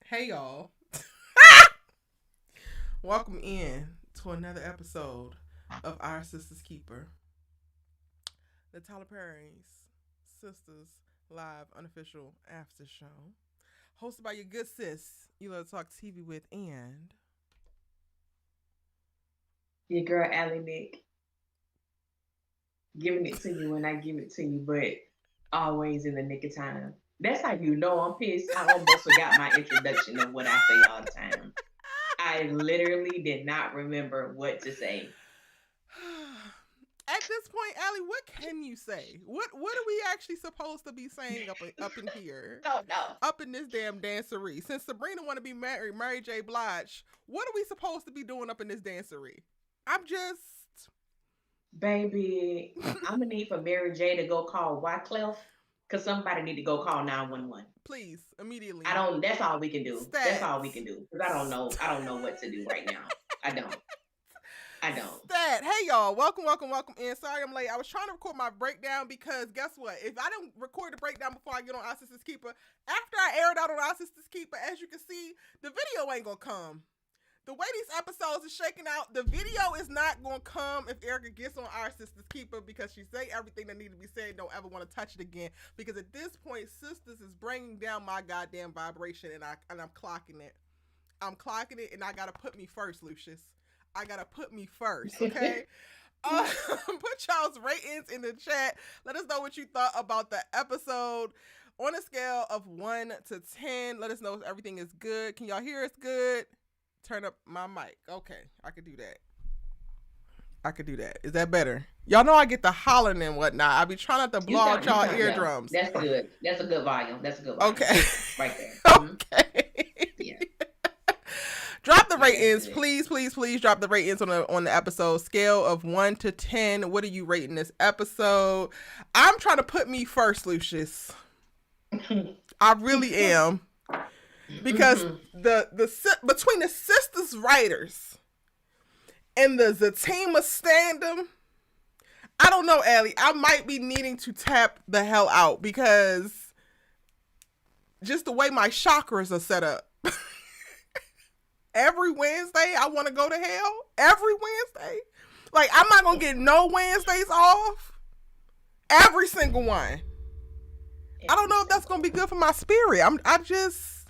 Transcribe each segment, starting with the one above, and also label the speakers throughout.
Speaker 1: Hey y'all. Welcome in to another episode of Our Sistas Keeper, the Tyler Perry's Sistas live unofficial after show. Hosted by your good sis, you love to talk TV with, and
Speaker 2: Your girl Allie Nick giving it to you when I give it to you, but always in the nick of time. That's how you know I'm pissed. I almost forgot my introduction of what I say all the time. I literally did not remember what to say.
Speaker 1: at this point, Allie, what can you say? What are we actually supposed to be saying up in here?
Speaker 2: Oh no.
Speaker 1: Up in this damn dancery. Since Sabrina want to be married, Mary J. Blige, what are we supposed to be doing up in this dancery? I'm just
Speaker 2: Baby, I'm gonna need for Mary J to go call Wyclef because somebody need to go call 911.
Speaker 1: please immediately
Speaker 2: I don't that's all we can do. That's all we
Speaker 1: stats.
Speaker 2: can do. Because I don't know what to do right now. I don't. I don't.
Speaker 1: Hey y'all, welcome in. Sorry I'm late. I was trying to record my breakdown because guess what? If I don't record the breakdown before I get on Our Sistas Keeper, after I air it out on Our Sistas Keeper, as you can see, the video ain't gonna come. The way these episodes are shaking out, the video is not gonna come if Erica gets on Our Sistas Keeper because she say everything that need to be said. Don't ever want to touch it again because at this point, Sistas is bringing down my goddamn vibration, and I'm clocking it. I'm clocking it, and I gotta put me first, Lucius. I gotta put me first, okay? Put y'all's ratings in the chat. Let us know what you thought about the episode. On a scale of 1 to 10, let us know if everything is good. Can y'all hear us good? Turn up my mic. Okay, I could do that. Is that better? Y'all know I get the hollering and whatnot. I be trying not to blow out y'all
Speaker 2: yeah.
Speaker 1: eardrums.
Speaker 2: That's good. That's a good volume. That's a good volume.
Speaker 1: Okay.
Speaker 2: Right there.
Speaker 1: Okay.
Speaker 2: Yeah.
Speaker 1: Drop the ratings, please, drop the ratings on the episode. Scale of 1 to 10. What are you rating this episode? I'm trying to put me first, Lucius. I really am. Because the between the Sistas writers and the Zatima stand-em, I don't know, Allie. I might be needing to tap the hell out because just the way my chakras are set up. Every Wednesday, I want to go to hell. Every Wednesday. Like, I'm not going to get no Wednesdays off. Every single one. I don't know if that's going to be good for my spirit.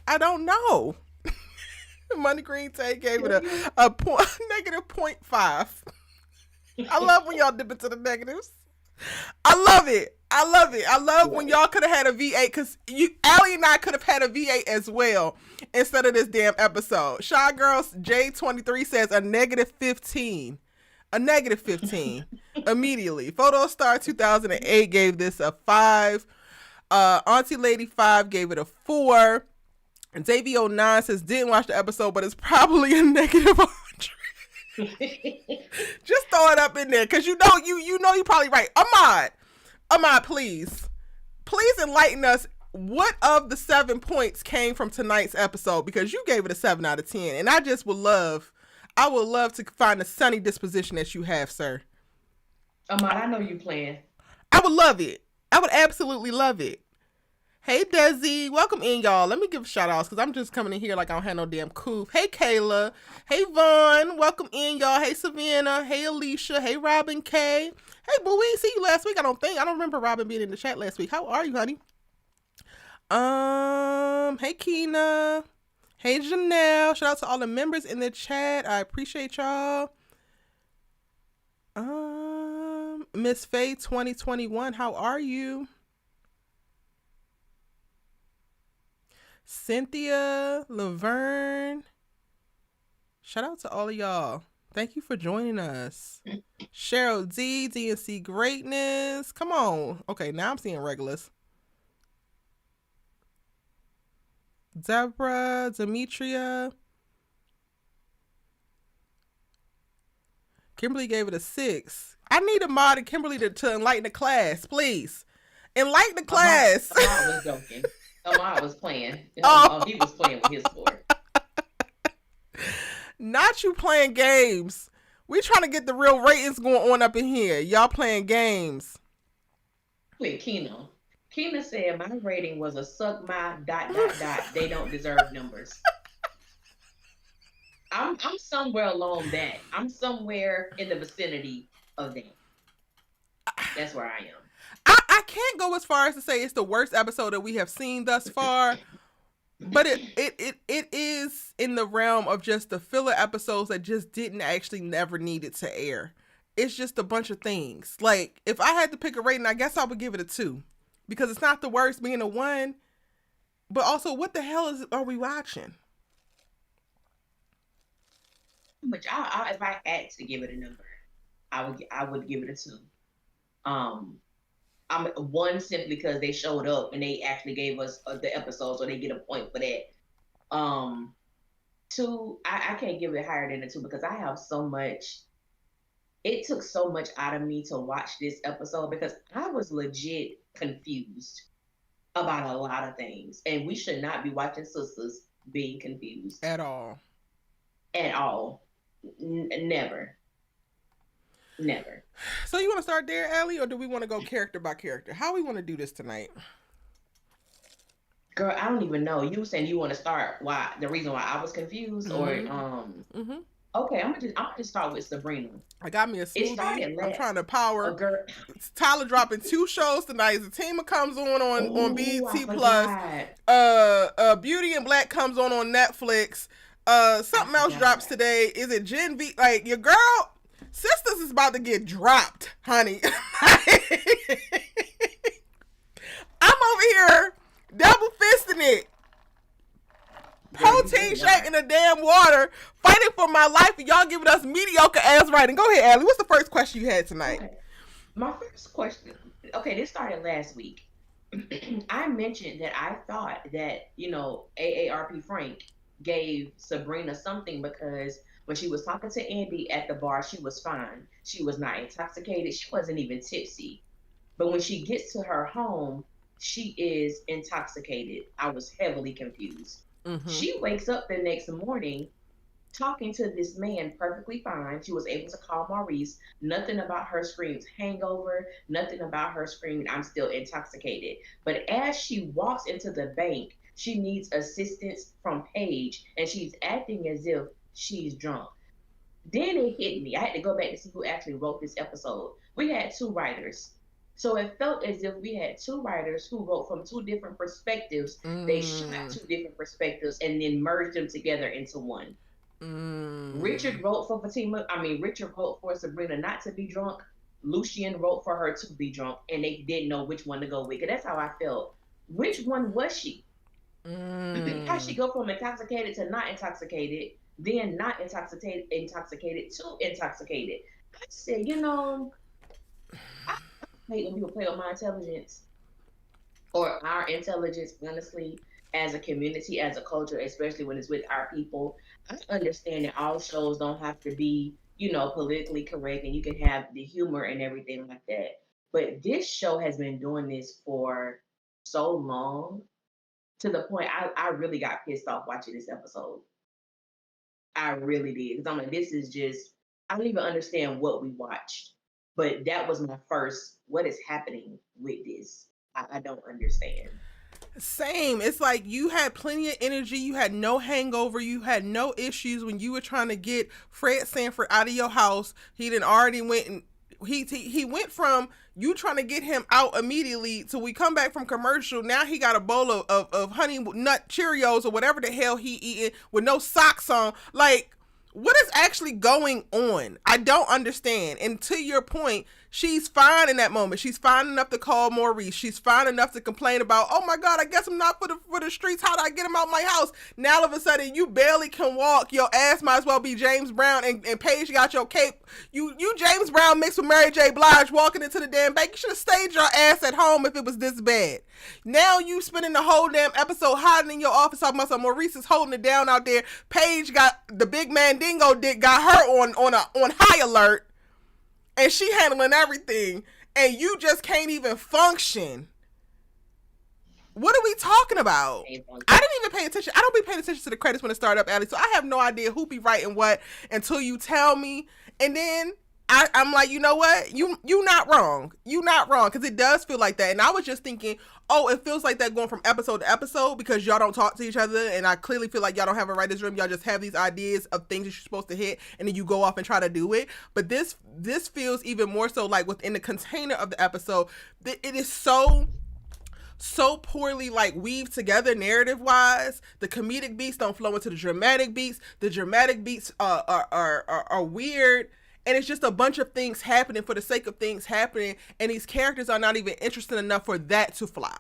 Speaker 1: I don't know. Money Green Tay gave it a negative 0.5. I love when y'all dip into the negatives. I love it. I love when y'all could have had a V8 because Allie and I could have had a V8 as well instead of this damn episode. Shy Girls J23 says a negative 15. A negative 15 immediately. Photo Star 2008 gave this a 5. Auntie Lady 5 gave it a 4. And Davey09 says didn't watch the episode, but it's probably a negative 100. Just throw it up in there because you know you're probably right. Ahmad, please enlighten us. What of the 7 points came from tonight's episode? Because you gave it a 7 out of 10, and I would love to find the sunny disposition that you have, sir.
Speaker 2: Ahmad, I know you playing.
Speaker 1: I would love it. I would absolutely love it. Hey, Desi. Welcome in, y'all. Let me give shout outs because I'm just coming in here like I don't have no damn coof. Hey, Kayla. Hey, Vaughn. Welcome in, y'all. Hey, Savannah. Hey, Alicia. Hey, Robin K. Hey, boo, we didn't see you last week. I don't remember Robin being in the chat last week. How are you, honey? Hey, Keena. Hey, Janelle. Shout out to all the members in the chat. I appreciate y'all. Miss Faye 2021. How are you? Cynthia, Laverne. Shout out to all of y'all. Thank you for joining us. Cheryl D, DNC Greatness. Come on. Okay, now I'm seeing regulars. Deborah, Demetria. Kimberly gave it a 6. I need a mod and Kimberly to enlighten the class, please. Enlighten the class.
Speaker 2: Ahmad was joking. Ahmad was playing. He was playing with his score.
Speaker 1: Not you playing games. We trying to get the real ratings going on up in here. Y'all playing games.
Speaker 2: Play Keno. Keena said my rating was a suck my dot dot dot. They don't deserve numbers. I'm somewhere along that. I'm somewhere in the vicinity of that. That's where I am.
Speaker 1: I can't go as far as to say it's the worst episode that we have seen thus far, but it is in the realm of just the filler episodes that just didn't actually never needed to air. It's just a bunch of things. Like, if I had to pick a rating, I guess I would give it a 2. Because it's not the worst being a 1, but also, what the hell are we watching?
Speaker 2: Which if I had to give it a number, I would give it a 2. I'm 1 simply because they showed up and they actually gave us the episode, so they get a point for that. 2, I can't give it higher than a 2 because I have so much. It took so much out of me to watch this episode because I was legit confused about a lot of things, and we should not be watching sisters being confused
Speaker 1: At all.
Speaker 2: At all. Never. Never.
Speaker 1: So you want to start there, Allie, or do we want to go character by character? How we want to do this tonight?
Speaker 2: Girl, I don't even know. You were saying you want to start the reason why I was confused, or okay, I'm gonna just start with Sabrina.
Speaker 1: I got me a smoothie. I'm trying to power. Tyler dropping 2 shows tonight. Zatima comes on BET Plus. Beauty and Black comes on Netflix. Something else drops today. Is it Gen V? Like, your girl, Sistas is about to get dropped, honey. I'm over here double fisting it. Protein shake in the damn water, fighting for my life, and y'all giving us mediocre ass writing. Go ahead, Allie. What's the first question you had tonight?
Speaker 2: Okay. My first question. Okay, this started last week. I mentioned that I thought that, AARP Frank gave Sabrina something because when she was talking to Andi at the bar, she was fine. She was not intoxicated. She wasn't even tipsy. But when she gets to her home, she is intoxicated. I was heavily confused. Mm-hmm. She wakes up the next morning talking to this man perfectly fine. She was able to call Maurice. Nothing about her screams hangover. Nothing about her screaming I'm still intoxicated. But as she walks into the bank, she needs assistance from Paige, and she's acting as if she's drunk. Then it hit me. I had to go back to see who actually wrote this episode. We had 2 writers. So it felt as if we had 2 writers who wrote from 2 different perspectives. They shot 2 different perspectives and then merged them together into one. Richard wrote for Richard wrote for Sabrina not to be drunk. Lucien wrote for her to be drunk, and they didn't know which one to go with. That's how I felt. Which one was she? How she go from intoxicated to not intoxicated, then not intoxicated to intoxicated? I said, I hate when people play on my intelligence or our intelligence, honestly, as a community, as a culture, especially when it's with our people. I understand that all shows don't have to be, politically correct, and you can have the humor and everything like that. But this show has been doing this for so long, to the point I really got pissed off watching this episode. I really did. Because I'm like, this is just, I don't even understand what we watched. But that was my first, what is happening with this? I don't understand.
Speaker 1: Same. It's like you had plenty of energy. You had no hangover. You had no issues when you were trying to get Fred Sanford out of your house. He done already went and he went from you trying to get him out immediately to we come back from commercial. Now he got a bowl of honey nut Cheerios or whatever the hell he eating with no socks on. Like, what is actually going on? I don't understand. And to your point, she's fine in that moment. She's fine enough to call Maurice. She's fine enough to complain about, oh my God, I guess I'm not for the streets. How do I get him out my house? Now all of a sudden you barely can walk. Your ass might as well be James Brown, and Paige got your cape. You James Brown mixed with Mary J. Blige walking into the damn bank. You should have stayed your ass at home if it was this bad. Now you spending the whole damn episode hiding in your office talking about some Maurice is holding it down out there. Paige got the big Mandingo dick, got her on high alert. And she handling everything, and you just can't even function. What are we talking about? I didn't even pay attention. I don't be paying attention to the credits when it start up, Allie. So I have no idea who be writing what until you tell me. And then I'm like, you know what? You not wrong. You not wrong, because it does feel like that. And I was just thinking, oh, it feels like that going from episode to episode because y'all don't talk to each other, and I clearly feel like y'all don't have a writer's room. Y'all just have these ideas of things that you're supposed to hit, and then you go off and try to do it. But this feels even more so like within the container of the episode. It is so poorly like weaved together narrative wise. The comedic beats don't flow into the dramatic beats. The dramatic beats are weird. And it's just a bunch of things happening for the sake of things happening. And these characters are not even interesting enough for that to fly.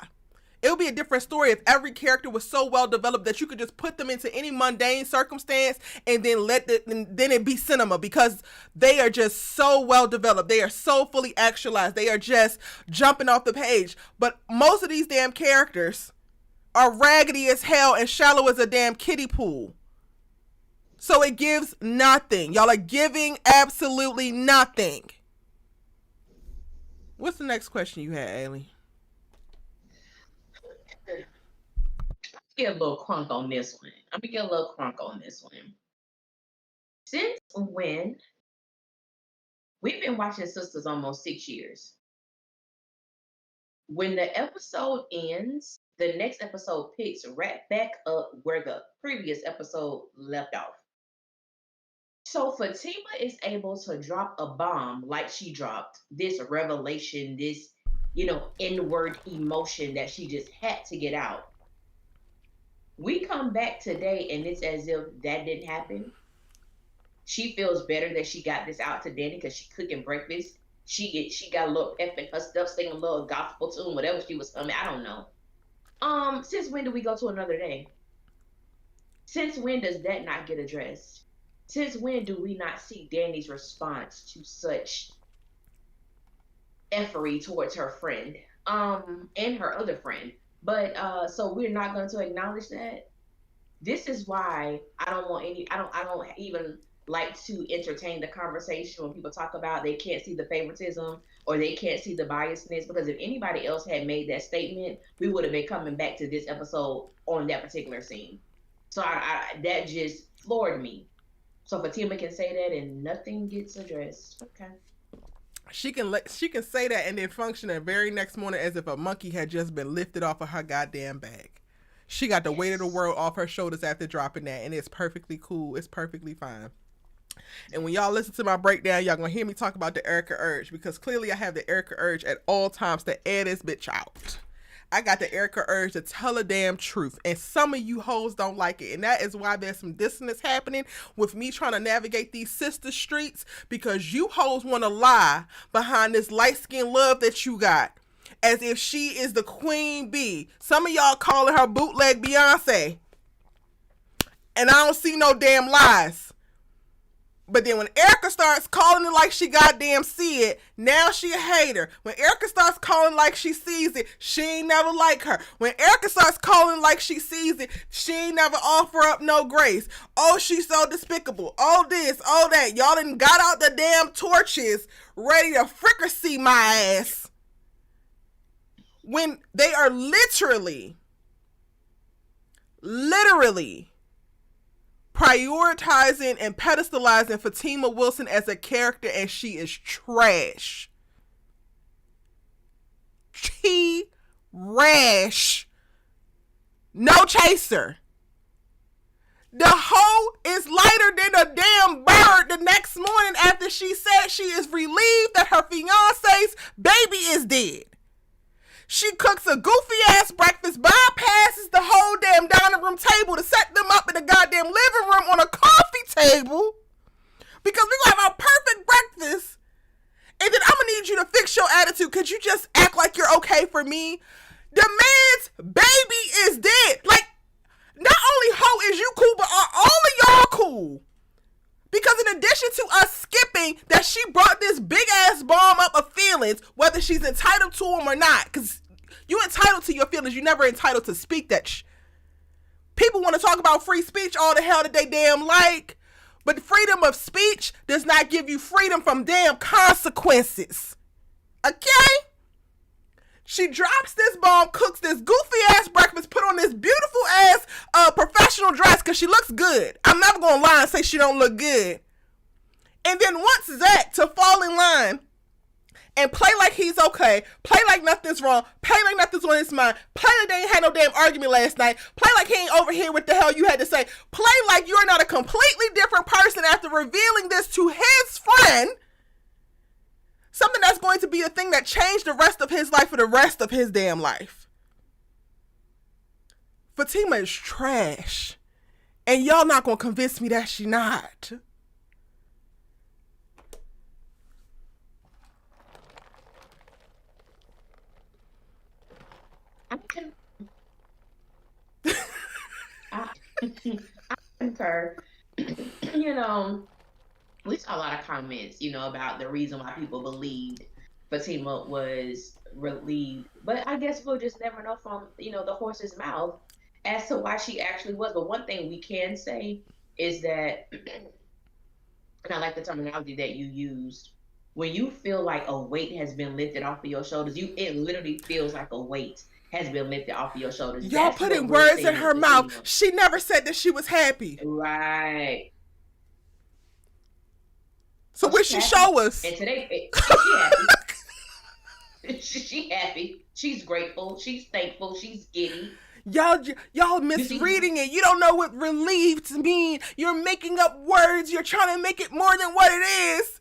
Speaker 1: It would be a different story if every character was so well developed that you could just put them into any mundane circumstance and then then it be cinema, because they are just so well developed. They are so fully actualized. They are just jumping off the page. But most of these damn characters are raggedy as hell and shallow as a damn kiddie pool. So it gives nothing. Y'all are giving absolutely nothing. What's the next question you had, Ailey?
Speaker 2: Get a little crunk on this one. I'm gonna get a little crunk on this one. Since when? We've been watching Sisters almost 6 years. When the episode ends, the next episode picks right back up where the previous episode left off. So Fatima is able to drop a bomb like she dropped, this revelation, this, inward emotion that she just had to get out. We come back today and it's as if that didn't happen. She feels better that she got this out to Danny because she cooking breakfast. She got a little pep in her stuff, singing a little gospel tune, whatever she was humming. I don't know. Since when do we go to another day? Since when does that not get addressed? Since when do we not see Danny's response to such effery towards her friend, and her other friend? But so we're not going to acknowledge that. This is why I don't even like to entertain the conversation when people talk about they can't see the favoritism or they can't see the biasness, because if anybody else had made that statement, we would have been coming back to this episode on that particular scene. So I that just floored me. So Fatima can say that and nothing gets addressed. Okay.
Speaker 1: She can say that and then function the very next morning as if a monkey had just been lifted off of her goddamn bag. She got the weight of the world off her shoulders after dropping that, and it's perfectly cool. It's perfectly fine. And when y'all listen to my breakdown, y'all gonna hear me talk about the Erica urge, because clearly I have the Erica urge at all times to air this bitch out. I got the Erica urge to tell a damn truth, and some of you hoes don't like it, and that is why there's some dissonance happening with me trying to navigate these sister streets, because you hoes want to lie behind this light-skinned love that you got, as if she is the queen bee. Some of y'all calling her bootleg Beyonce, and I don't see no damn lies. But then when Erica starts calling it like she goddamn see it, now she a hater. When Erica starts calling like she sees it, she ain't never like her. When Erica starts calling like she sees it, she ain't never offer up no grace. Oh, she's so despicable. Oh, this, oh, that. Y'all done got out the damn torches ready to fricassee my ass. When they are literally prioritizing and pedestalizing Fatima Wilson as a character, and she is trash. Trash. No chaser. The hoe is lighter than a damn bird the next morning after she said she is relieved that her fiance's baby is dead. She cooks a goofy ass breakfast, bypasses the whole damn dining room table to set them up in the goddamn living room on a coffee table, because we're gonna have a perfect breakfast, and then I'm gonna need you to fix your attitude. Could you just act like you're okay for me? The man's baby is dead. Like, not only hoe is you cool, but are all of y'all cool? Because in addition to us skipping that she brought this big ass bomb up of feelings, whether she's entitled to them or not, because you entitled to your feelings, you never entitled to speak that people want to talk about free speech all the hell that they damn like, but freedom of speech does not give you freedom from damn consequences. Okay? She drops this bomb, cooks this goofy ass breakfast, put on this beautiful ass professional dress because she looks good. I'm never gonna lie and say she don't look good. And then wants Zach to fall in line and play like he's okay, play like nothing's wrong, play like nothing's on his mind, play like they ain't had no damn argument last night, play like he ain't overhear what the hell you had to say, play like you're not a completely different person after revealing this to his friend, something that's going to be a thing that changed the rest of his life for the rest of his damn life. Fatima is trash, and y'all not gonna convince me that she not.
Speaker 2: I concur. You know, we saw a lot of comments, about the reason why people believed Fatima was relieved. But I guess we'll just never know from, the horse's mouth as to why she actually was. But one thing we can say is that, and I like the terminology that you used, when you feel like a weight has been lifted off of your shoulders, it literally feels like a weight has been lifted off of your shoulders.
Speaker 1: Y'all putting words in her mouth. She never said that she was happy.
Speaker 2: Right.
Speaker 1: So what she show us?
Speaker 2: And today, she happy. She happy. She's grateful. She's thankful. She's giddy.
Speaker 1: Y'all misreading it. You don't know what relieved mean. You're making up words. You're trying to make it more than what it is.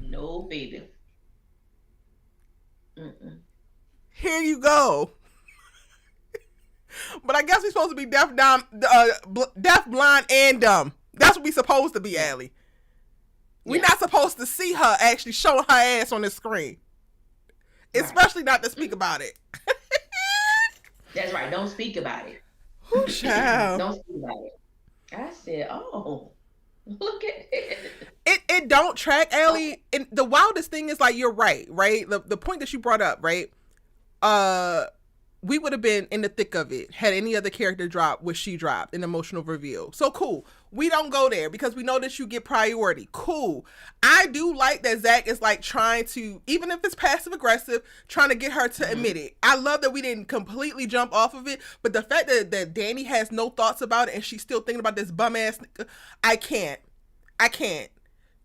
Speaker 2: No, baby. Mm-mm.
Speaker 1: Here you go. But I guess we're supposed to be deaf, blind, and dumb. That's what we're supposed to be, Allie. We're not supposed to see her actually showing her ass on the screen. Right. Especially not to speak about it.
Speaker 2: That's right. Don't speak about it.
Speaker 1: Ooh, child.
Speaker 2: Don't speak about it. I said, oh, look at it.
Speaker 1: It don't track, Allie. And the wildest thing is, like, you're right? The point that you brought up, right? We would have been in the thick of it had any other character dropped what she dropped, an emotional reveal. So cool. We don't go there because we know that you get priority. Cool. I do like that Zach is like trying to, even if it's passive aggressive, trying to get her to admit it. I love that we didn't completely jump off of it, but the fact that Danny has no thoughts about it and she's still thinking about this bum ass nigga, I can't.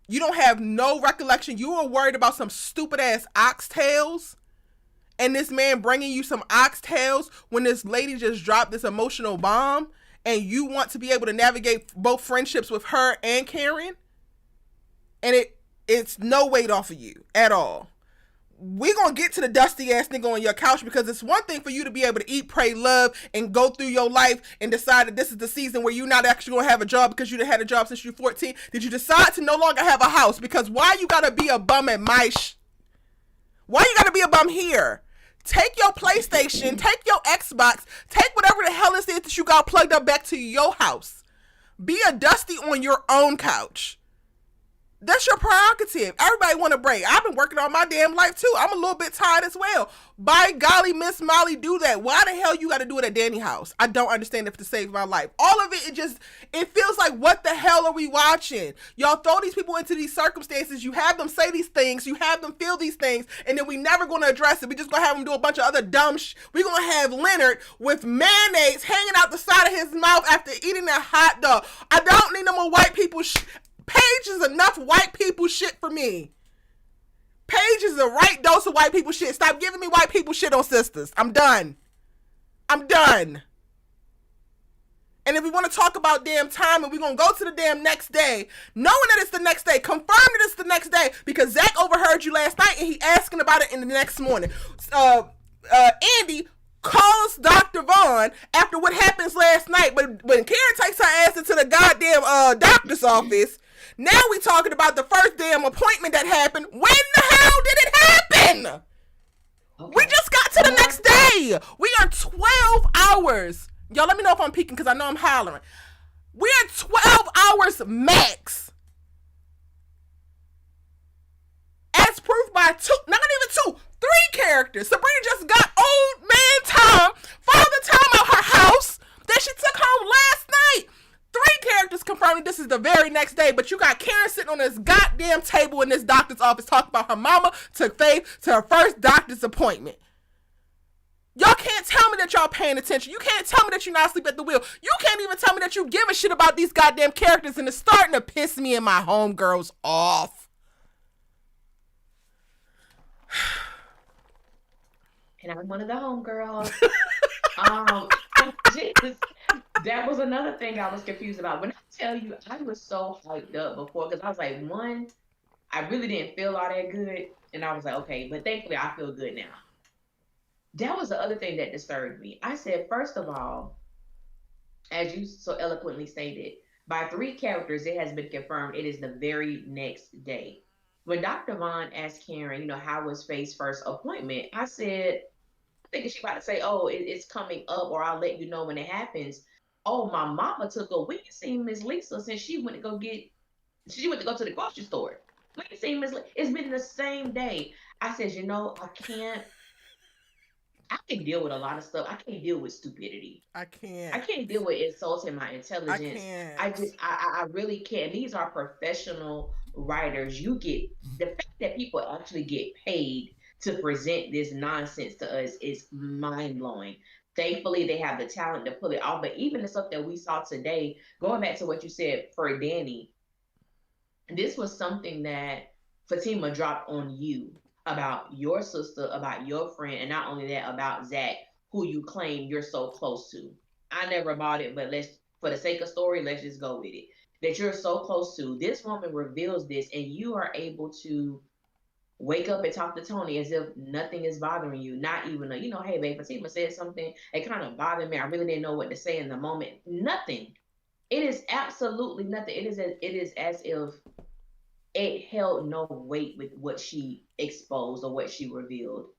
Speaker 1: You don't have no recollection. You were worried about some stupid ass oxtails. And this man bringing you some oxtails when this lady just dropped this emotional bomb, and you want to be able to navigate both friendships with her and Karen, and it's no weight off of you at all. We're going to get to the dusty ass nigga on your couch, because it's one thing for you to be able to eat, pray, love, and go through your life and decide that this is the season where you're not actually going to have a job because you done had a job since you're 14. Did you decide to no longer have a house? Because why you got to be a bum at why you got to be a bum here? Take your PlayStation, take your Xbox, take whatever the hell it is that you got plugged up back to your house. Be a dusty on your own couch. That's your prerogative. Everybody want a break. I've been working on my damn life too. I'm a little bit tired as well. By golly, Miss Molly, do that. Why the hell you got to do it at Danny's house? I don't understand it to save my life. All of it, it feels like, what the hell are we watching? Y'all throw these people into these circumstances. You have them say these things. You have them feel these things. And then we never going to address it. We just going to have them do a bunch of other dumb We're going to have Leonard with mayonnaise hanging out the side of his mouth after eating that hot dog. I don't need no more white people Paige is enough white people shit for me. Paige is the right dose of white people shit. Stop giving me white people shit on Sistas. I'm done. And if we want to talk about damn time and we're going to go to the damn next day, knowing that it's the next day, confirm that it's the next day, because Zach overheard you last night and he asking about it in the next morning. Andi calls Dr. Vaughn after what happens last night, but when Karen takes her ass into the goddamn doctor's office, now we talking about the first damn appointment that happened. When the hell did it happen? Okay. We just got to the next day. We are 12 hours. Y'all let me know if I'm peeking, because I know I'm hollering. We're 12 hours max. As proof by three characters. Sabrina just got old man time, father time at her house that she took home last night. 3 characters confirming this is the very next day, but you got Karen sitting on this goddamn table in this doctor's office talking about her mama took Fave to her first doctor's appointment. Y'all can't tell me that y'all paying attention. You can't tell me that you're not asleep at the wheel. You can't even tell me that you give a shit about these goddamn characters, and it's starting to piss me and my homegirls off.
Speaker 2: And I'm one of the homegirls. um, just, that was another thing I was confused about. When I tell you, I was so hyped up before because I was like, one, I really didn't feel all that good, and I was like, okay, but thankfully I feel good now. That was the other thing that disturbed me. I said, first of all, as you so eloquently stated, by three characters, it has been confirmed it is the very next day. When Dr. Vaughn asked Karen, how was Faye's first appointment, I said, thinking she about to say, "Oh, it's coming up," or "I'll let you know when it happens." Oh, my mama took a. We ain't seen Miss Lisa since she went to go get. She went to go to the grocery store. We ain't seen Miss. It's been the same day. I said, I can't. I can deal with a lot of stuff. I can't deal with stupidity.
Speaker 1: I can't.
Speaker 2: I can't deal with insulting my
Speaker 1: I
Speaker 2: intelligence.
Speaker 1: can't.
Speaker 2: I really can't. These are professional writers. You get the fact that people actually get paid to present this nonsense to us is mind blowing. Thankfully, they have the talent to pull it off. But even the stuff that we saw today, going back to what you said for Danny, this was something that Fatima dropped on you about your sister, about your friend, and not only that, about Zach, who you claim you're so close to. I never bought it, but for the sake of story, let's just go with it. That you're so close to. This woman reveals this, and you are able to wake up and talk to Tony as if nothing is bothering you. Not even hey, babe, Fatima said something. It kind of bothered me. I really didn't know what to say in the moment. Nothing. It is absolutely nothing. It is as if it held no weight with what she exposed or what she revealed.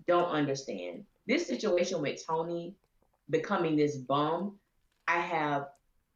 Speaker 2: Don't understand. This situation with Tony becoming this bum, I have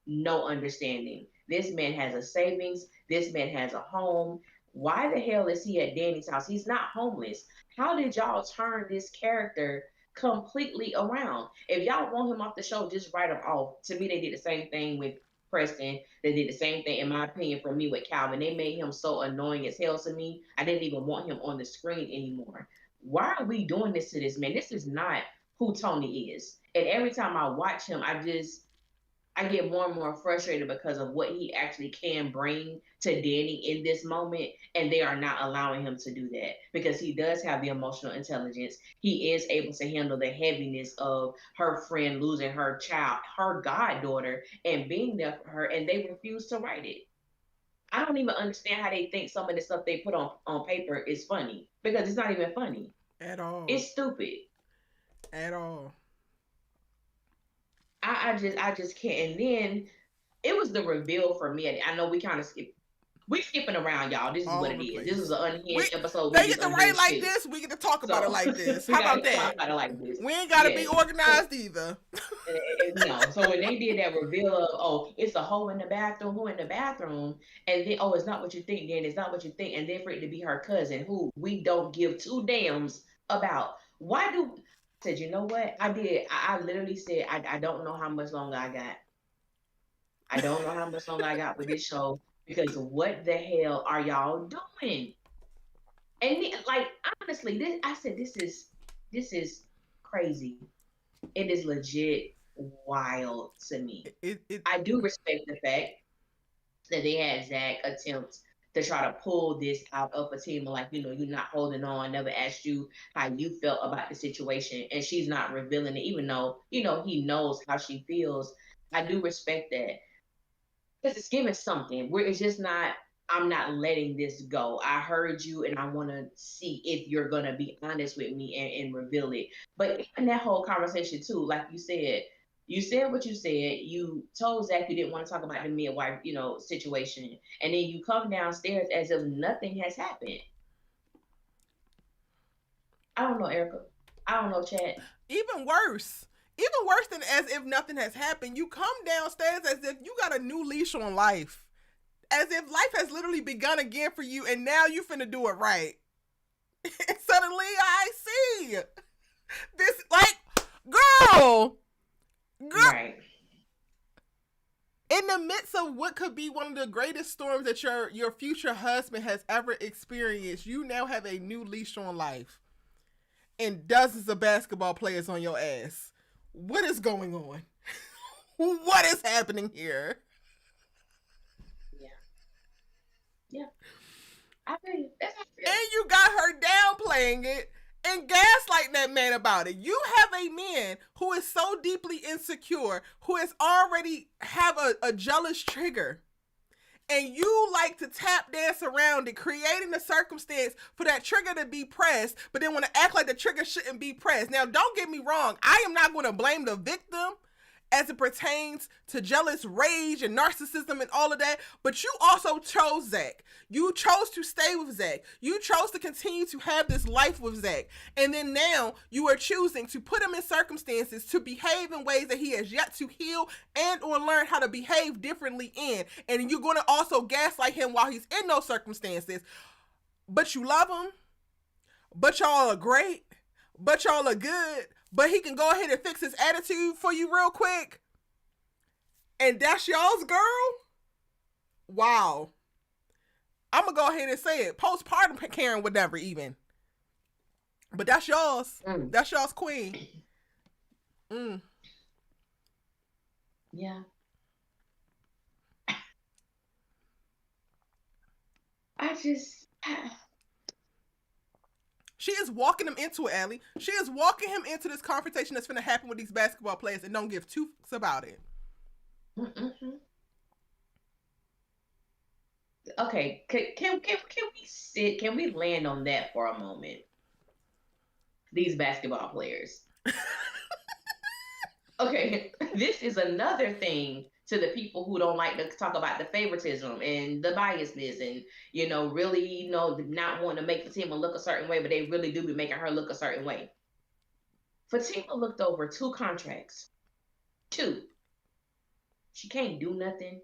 Speaker 2: no understanding. This man has a savings. This man has a home. Why the hell is he at Danny's house? He's not homeless. How did y'all turn this character completely around? If y'all want him off the show, just write him off. To me, they did the same thing with Preston. They did the same thing, in my opinion, for me with Calvin. They made him so annoying as hell to me. I didn't even want him on the screen anymore. Why are we doing this to this man? This is not who Tony is. And every time I watch him, I get more and more frustrated because of what he actually can bring to Danny in this moment, and they are not allowing him to do that because he does have the emotional intelligence. He is able to handle the heaviness of her friend losing her child, her goddaughter, and being there for her, and they refuse to write it. I don't even understand how they think some of the stuff they put on paper is funny because it's not even funny.
Speaker 1: At all.
Speaker 2: It's stupid.
Speaker 1: At all.
Speaker 2: I just can't. And then it was the reveal for me. I know we kind of we skipping around, y'all. This is all what it is. Place. This is an unhinged episode.
Speaker 1: They get to write like this. We get to talk about it like this. How about that?
Speaker 2: Talk about it like this.
Speaker 1: We ain't gotta be organized either.
Speaker 2: No. So when they did that reveal of, it's a hoe in the bathroom, who in the bathroom, and then it's not what you think, then it's not what you think, and then for it to be her cousin, who we don't give two damns about. Why do I said, you know what? I did. I literally said, I don't know how much longer I got. I don't know how much longer I got with this show because what the hell are y'all doing? And like honestly, this is crazy. It is legit wild to me. I do respect the fact that they had Zach attempt to try to pull this out of Fatima, like, you're not holding on, never asked you how you felt about the situation, and she's not revealing it, even though, he knows how she feels. I do respect that. Because it's giving something. Where it's just not, I'm not letting this go. I heard you, and I want to see if you're going to be honest with me and reveal it. But in that whole conversation, too, like you said what you said. You told Zach you didn't want to talk about the midwife, situation. And then you come downstairs as if nothing has happened. I don't know, Erica. I don't know, Chad.
Speaker 1: Even worse than as if nothing has happened. You come downstairs as if you got a new leash on life. As if life has literally begun again for you, and now you finna do it right. And suddenly I see this, like, girl.
Speaker 2: Right.
Speaker 1: In the midst of what could be one of the greatest storms that your future husband has ever experienced, you now have a new leash on life. and dozens of basketball players on your ass. What is going on? What is happening here?
Speaker 2: Yeah. Yeah. I feel that's how I feel.
Speaker 1: And you got her downplaying it and gaslighting that man about it. You have a man who is so deeply insecure, who has already have a jealous trigger. And you like to tap dance around it, creating the circumstance for that trigger to be pressed, but then want to act like the trigger shouldn't be pressed. Now, don't get me wrong. I am not going to blame the victim as it pertains to jealous rage and narcissism and all of that, but you also chose Zach. You chose to stay with Zach. You chose to continue to have this life with Zach. And then now you are choosing to put him in circumstances to behave in ways that he has yet to heal and or learn how to behave differently in. And you're going to also gaslight him while he's in those circumstances. But you love him. But y'all are great. But y'all are good. But he can go ahead and fix his attitude for you real quick. And that's y'all's girl? Wow. I'm going to go ahead and say it. Postpartum Karen would never even. But that's y'all's. That's y'all's queen.
Speaker 2: Yeah. I just...
Speaker 1: She is walking him into it, Allie. She is walking him into this confrontation that's going to happen with these basketball players and don't give two fucks about it.
Speaker 2: Mm-hmm. Okay, can we sit? Can we land on that for a moment? These basketball players. Okay, this is another thing to the people who don't like to talk about the favoritism and the biasness and, really, not wanting to make Fatima look a certain way, but they really do be making her look a certain way. Fatima looked over 2 contracts. 2. She can't do nothing.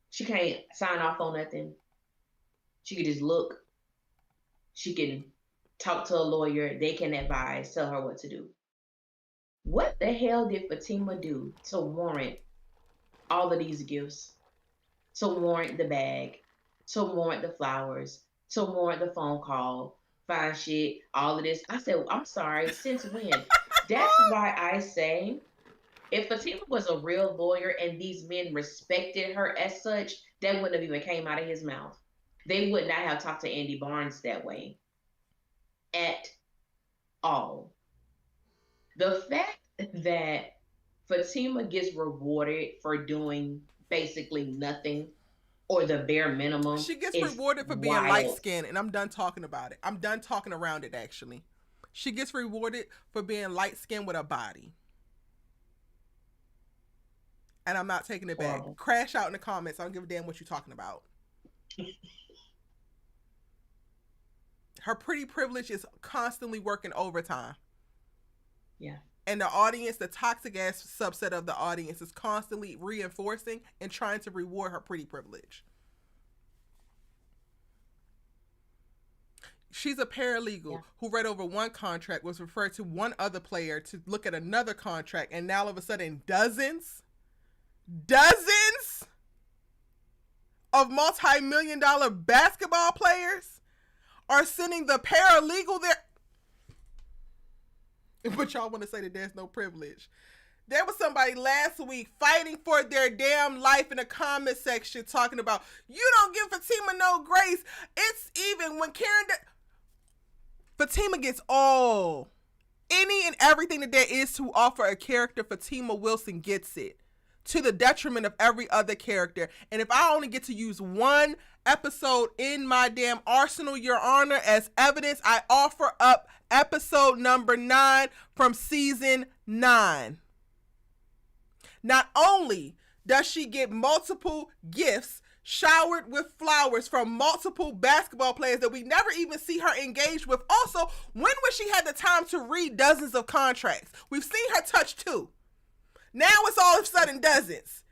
Speaker 2: She can't sign off on nothing. She can just look. She can talk to a lawyer. They can advise, tell her what to do. What the hell did Fatima do to warrant all of these gifts, to warrant the bag, to warrant the flowers, to warrant the phone call, fine shit, all of this? I said, I'm sorry, since when? That's why I say, if Fatima was a real lawyer and these men respected her as such, that wouldn't have even came out of his mouth. They would not have talked to Andy Barnes that way. At all. The fact that Fatima gets rewarded for doing basically nothing or the bare minimum.
Speaker 1: She gets rewarded for being light-skinned, and I'm done talking about it. I'm done talking around it, actually. She gets rewarded for being light-skinned with a body. And I'm not taking it back. Crash out in the comments. I don't give a damn what you're talking about. Her pretty privilege is constantly working overtime.
Speaker 2: Yeah.
Speaker 1: And the audience, the toxic ass subset of the audience, is constantly reinforcing and trying to reward her pretty privilege. She's a paralegal who read over one contract, was referred to one other player to look at another contract, and now all of a sudden dozens of multi-million-dollar basketball players are sending the paralegal there. But y'all want to say that there's no privilege. There was somebody last week fighting for their damn life in the comment section talking about, you don't give Fatima no grace. It's even when Fatima gets any and everything that there is to offer a character, Fatima Wilson gets it, to the detriment of every other character. And if I only get to use one episode in my damn arsenal, Your Honor, as evidence, I offer up episode number 9 from season 9. Not only does she get multiple gifts showered with flowers from multiple basketball players that we never even see her engage with. Also, when was she had the time to read dozens of contracts? We've seen her touch 2. Now it's all of a sudden dozens.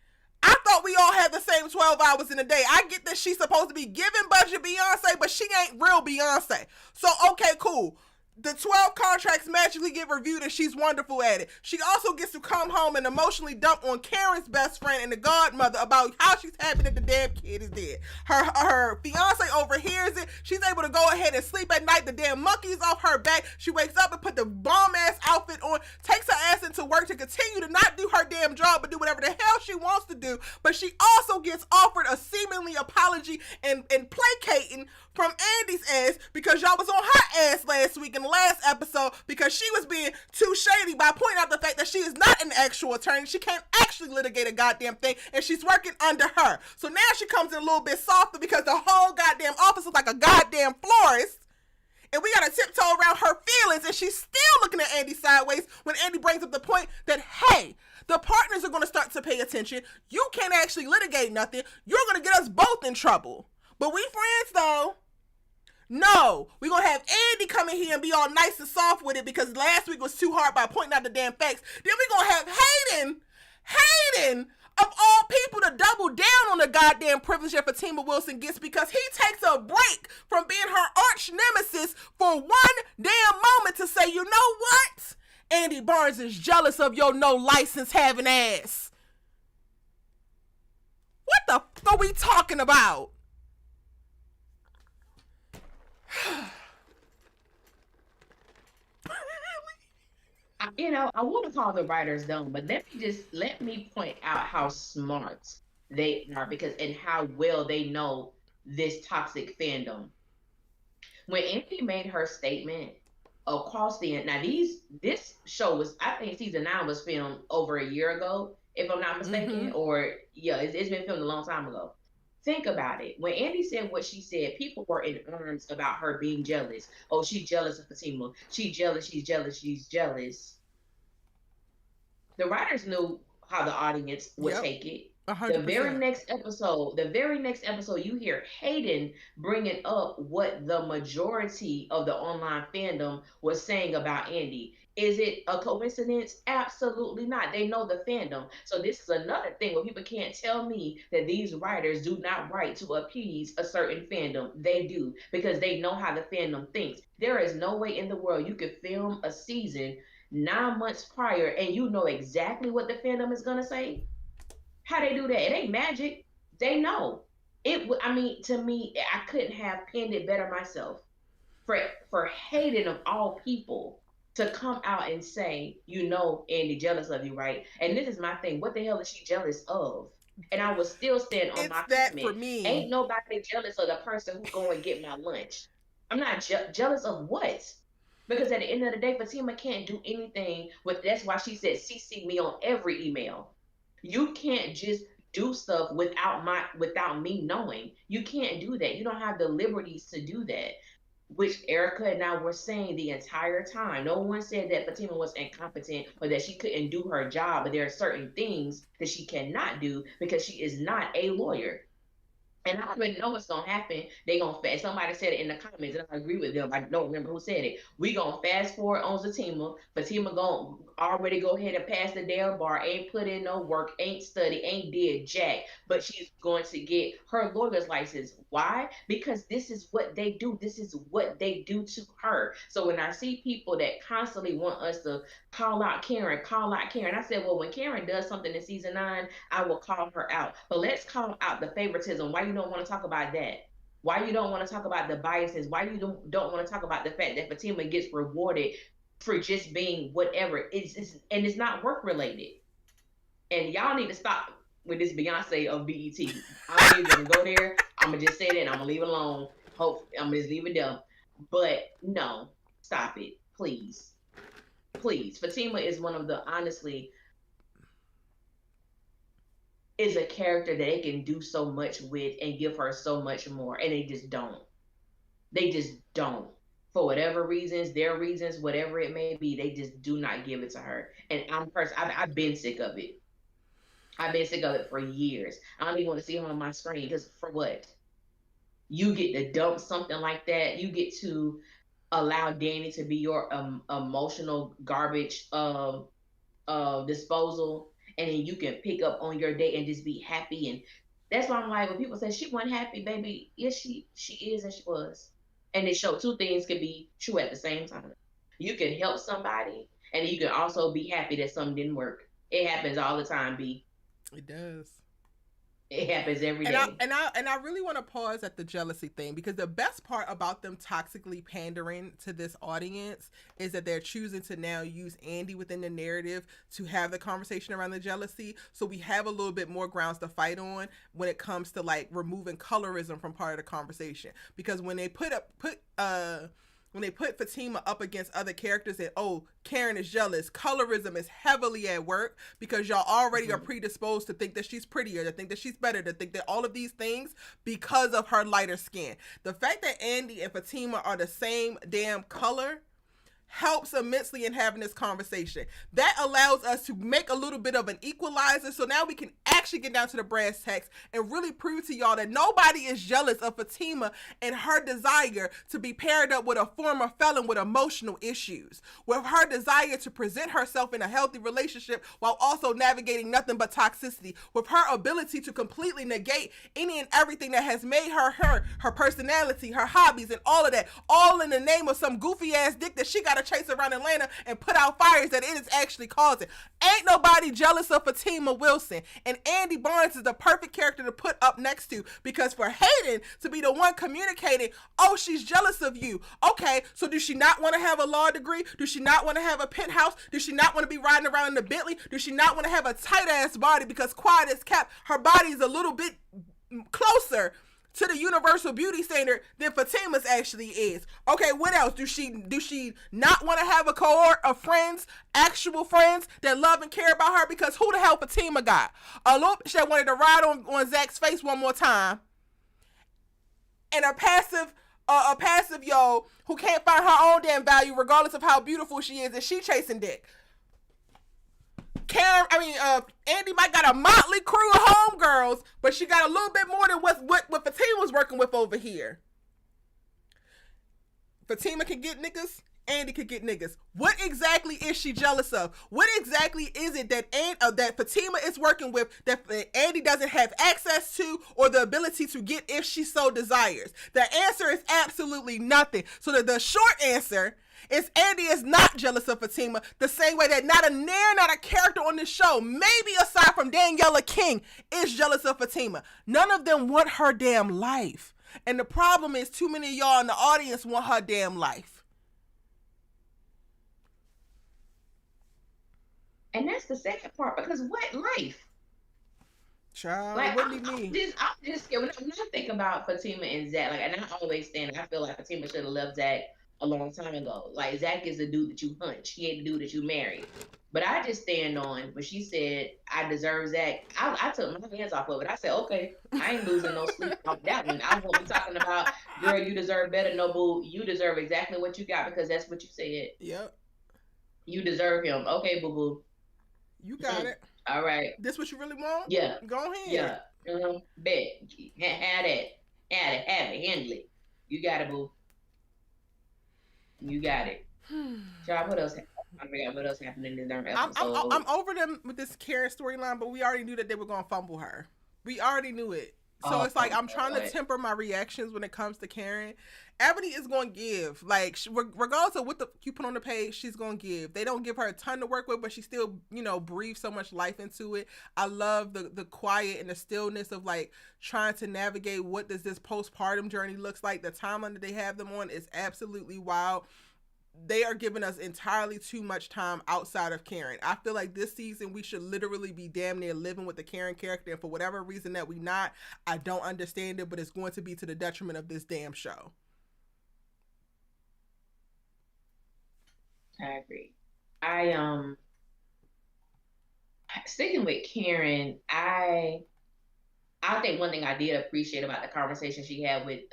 Speaker 1: I thought we all had the same 12 hours in a day. I get that she's supposed to be giving budget Beyonce, but she ain't real Beyonce. So, okay, cool. the 12 contracts magically get reviewed and she's wonderful at it. She also gets to come home and emotionally dump on Karen's best friend and the godmother about how she's happy that the damn kid is dead. Her fiance overhears it. She's able to go ahead and sleep at night. The damn monkey's off her back. She wakes up and put the bomb ass outfit on, takes her ass into work to continue to not do her damn job but do whatever the hell she wants to do. But she also gets offered a seemingly apology and placating from Andy's ass because y'all was on her ass last week in the last episode because she was being too shady by pointing out the fact that she is not an actual attorney. She can't actually litigate a goddamn thing and she's working under her. So now she comes in a little bit softer because the whole goddamn office is like a goddamn florist. And we gotta tiptoe around her feelings and she's still looking at Andy sideways when Andy brings up the point that, hey, the partners are gonna start to pay attention. You can't actually litigate nothing. You're gonna get us both in trouble. But we friends though. No, we're going to have Andy come in here and be all nice and soft with it because last week was too hard by pointing out the damn facts. Then we're going to have Hayden, of all people, to double down on the goddamn privilege that Fatima Wilson gets because he takes a break from being her arch nemesis for one damn moment to say, you know what? Andy Barnes is jealous of your no license having ass. What the f are we talking about?
Speaker 2: I want to call the writers dumb, but let me point out how smart they are because and how well they know this toxic fandom. When Andy made her statement across the now this show was I think season 9 was filmed over a year ago, if I'm not mistaken, or yeah, it's been filmed a long time ago. Think about it. When Andy said what she said, people were in arms about her being jealous. Oh, she's jealous of Fatima. She's jealous, she's jealous, she's jealous. The writers knew how the audience would take it.
Speaker 1: 100%.
Speaker 2: The very next episode, you hear Hayden bringing up what the majority of the online fandom was saying about Andy. Is it a coincidence? Absolutely not. They know the fandom. So this is another thing where people can't tell me that these writers do not write to appease a certain fandom. They do because they know how the fandom thinks. There is no way in the world you could film a season 9 months prior and you know exactly what the fandom is going to say. How they do that? It ain't magic. They know. To me, I couldn't have penned it better myself. For Hayden of all people to come out and say, you know, Andy jealous of you, right? And this is my thing. What the hell is she jealous of? And I was still stand on my
Speaker 1: commitment. For me.
Speaker 2: Ain't nobody jealous of the person who's going to get my lunch. I'm not jealous of what? Because at the end of the day, Fatima can't do anything with. That's why she said, CC me on every email. You can't just do stuff without me knowing. You can't do that. You don't have the liberties to do that. Which Erica and I were saying the entire time. No one said that Fatima was incompetent or that she couldn't do her job, but there are certain things that she cannot do because she is not a lawyer. And I already know what's gonna happen. They gonna fast. Somebody said it in the comments, and I agree with them. I don't remember who said it. We gonna fast forward on Fatima. Fatima gonna already go ahead and pass the damn bar. Ain't put in no work. Ain't study. Ain't did jack. But she's going to get her lawyer's license. Why? Because this is what they do. This is what they do to her. So when I see people that constantly want us to call out Karen, I said, well, when Karen does something in season 9, I will call her out. But let's call out the favoritism. Why you don't want to talk about that? Why you don't want to talk about the biases? Why you don't want to talk about the fact that Fatima gets rewarded for just being whatever? And it's not work related. And y'all need to stop with this Beyonce of BET. I'm not even gonna go there. I'm gonna just say that and I'm gonna leave it alone. I'm gonna just leave it there. But no, stop it, please. Please. Fatima is one of the honestly is a character that they can do so much with and give her so much more, and they just don't. They just don't. For whatever reasons, their reasons, whatever it may be, they just do not give it to her. And I've been sick of it. I've been sick of it for years. I don't even want to see her on my screen because for what? You get to dump something like that. You get to allow Danny to be your emotional garbage disposal, and then you can pick up on your day and just be happy. And that's why I'm like, when people say she wasn't happy, baby, yes, she is and she was. And they show two things can be true at the same time. You can help somebody, and you can also be happy that something didn't work. It happens all the time, B.
Speaker 1: It does.
Speaker 2: It happens every
Speaker 1: And I
Speaker 2: day.
Speaker 1: and I and I really want to pause at the jealousy thing, because the best part about them toxically pandering to this audience is that they're choosing to now use Andi within the narrative to have the conversation around the jealousy. So we have a little bit more grounds to fight on when it comes to like removing colorism from part of the conversation. Because when they put Fatima up against other characters and, oh, Karen is jealous, colorism is heavily at work, because y'all already are predisposed to think that she's prettier, to think that she's better, to think that all of these things because of her lighter skin. The fact that Andi and Fatima are the same damn color helps immensely in having this conversation. That allows us to make a little bit of an equalizer, so now we can actually get down to the brass tacks and really prove to y'all that nobody is jealous of Fatima and her desire to be paired up with a former felon with emotional issues, with her desire to present herself in a healthy relationship while also navigating nothing but toxicity, with her ability to completely negate any and everything that has made her personality, her hobbies, and all of that, all in the name of some goofy ass dick that she got to chase around Atlanta and put out fires that it is actually causing. Ain't nobody jealous of Fatima Wilson, and Andi Barnes is the perfect character to put up next to, because for Hayden to be the one communicating, oh, she's jealous of you. Okay, so does she not want to have a law degree? Does she not want to have a penthouse? Does she not want to be riding around in the Bentley? Does she not want to have a tight ass body? Because quiet as kept, her body is a little bit closer to the universal beauty standard than Fatima's actually is. Okay, what else? Do she not want to have a cohort of friends, actual friends that love and care about her? Because who the hell Fatima got? A little bitch that wanted to ride on Zach's face one more time, and a passive yo who can't find her own damn value regardless of how beautiful she is, and she chasing dick. Andi might got a motley crew of homegirls, but she got a little bit more than what Fatima was working with over here. Fatima can get niggas, Andi could get niggas. What exactly is she jealous of? What exactly is it that Fatima is working with that Andi doesn't have access to or the ability to get if she so desires? The answer is absolutely nothing. So the short answer is Andi is not jealous of Fatima, the same way that not a character on this show, maybe aside from Daniela King, is jealous of Fatima. None of them want her damn life. And the problem is too many of y'all in the audience want her damn life.
Speaker 2: And that's the second part, because what life?
Speaker 1: Child,
Speaker 2: like,
Speaker 1: what do you mean?
Speaker 2: I'm just scared. When I think about Fatima and Zach, like, and I always stand, I feel like Fatima should have left Zach a long time ago. Like, Zach is the dude that you hunch. He ain't the dude that you marry. But I just stand on when she said, I deserve Zach. I took my hands off of it. I said, okay, I ain't losing no sleep off that one. I won't be talking about, girl, you deserve better. No, boo, you deserve exactly what you got, because that's what you said.
Speaker 1: Yep.
Speaker 2: You deserve him. Okay, boo boo.
Speaker 1: You got it.
Speaker 2: All right.
Speaker 1: This what you really want?
Speaker 2: Yeah.
Speaker 1: Go ahead.
Speaker 2: Yeah. Bet. Have it. Have it. Handle it. You got it, boo. You got it. Child, what else? I forgot what else happened in this darn episode.
Speaker 1: I'm over them with this Karen storyline, but we already knew that they were gonna fumble her. We already knew it. So it's like I'm trying to temper my reactions when it comes to Karen. Ebony is going to give. Like, regardless of what you put on the page, she's going to give. They don't give her a ton to work with, but she still, breathes so much life into it. I love the quiet and the stillness of, like, trying to navigate what does this postpartum journey looks like. The timeline that they have them on is absolutely wild. They are giving us entirely too much time outside of Karen. I feel like this season we should literally be damn near living with the Karen character, and for whatever reason that we not, I don't understand it, but it's going to be to the detriment of this damn show.
Speaker 2: I agree. I sticking with Karen, I think one thing I did appreciate about the conversation she had with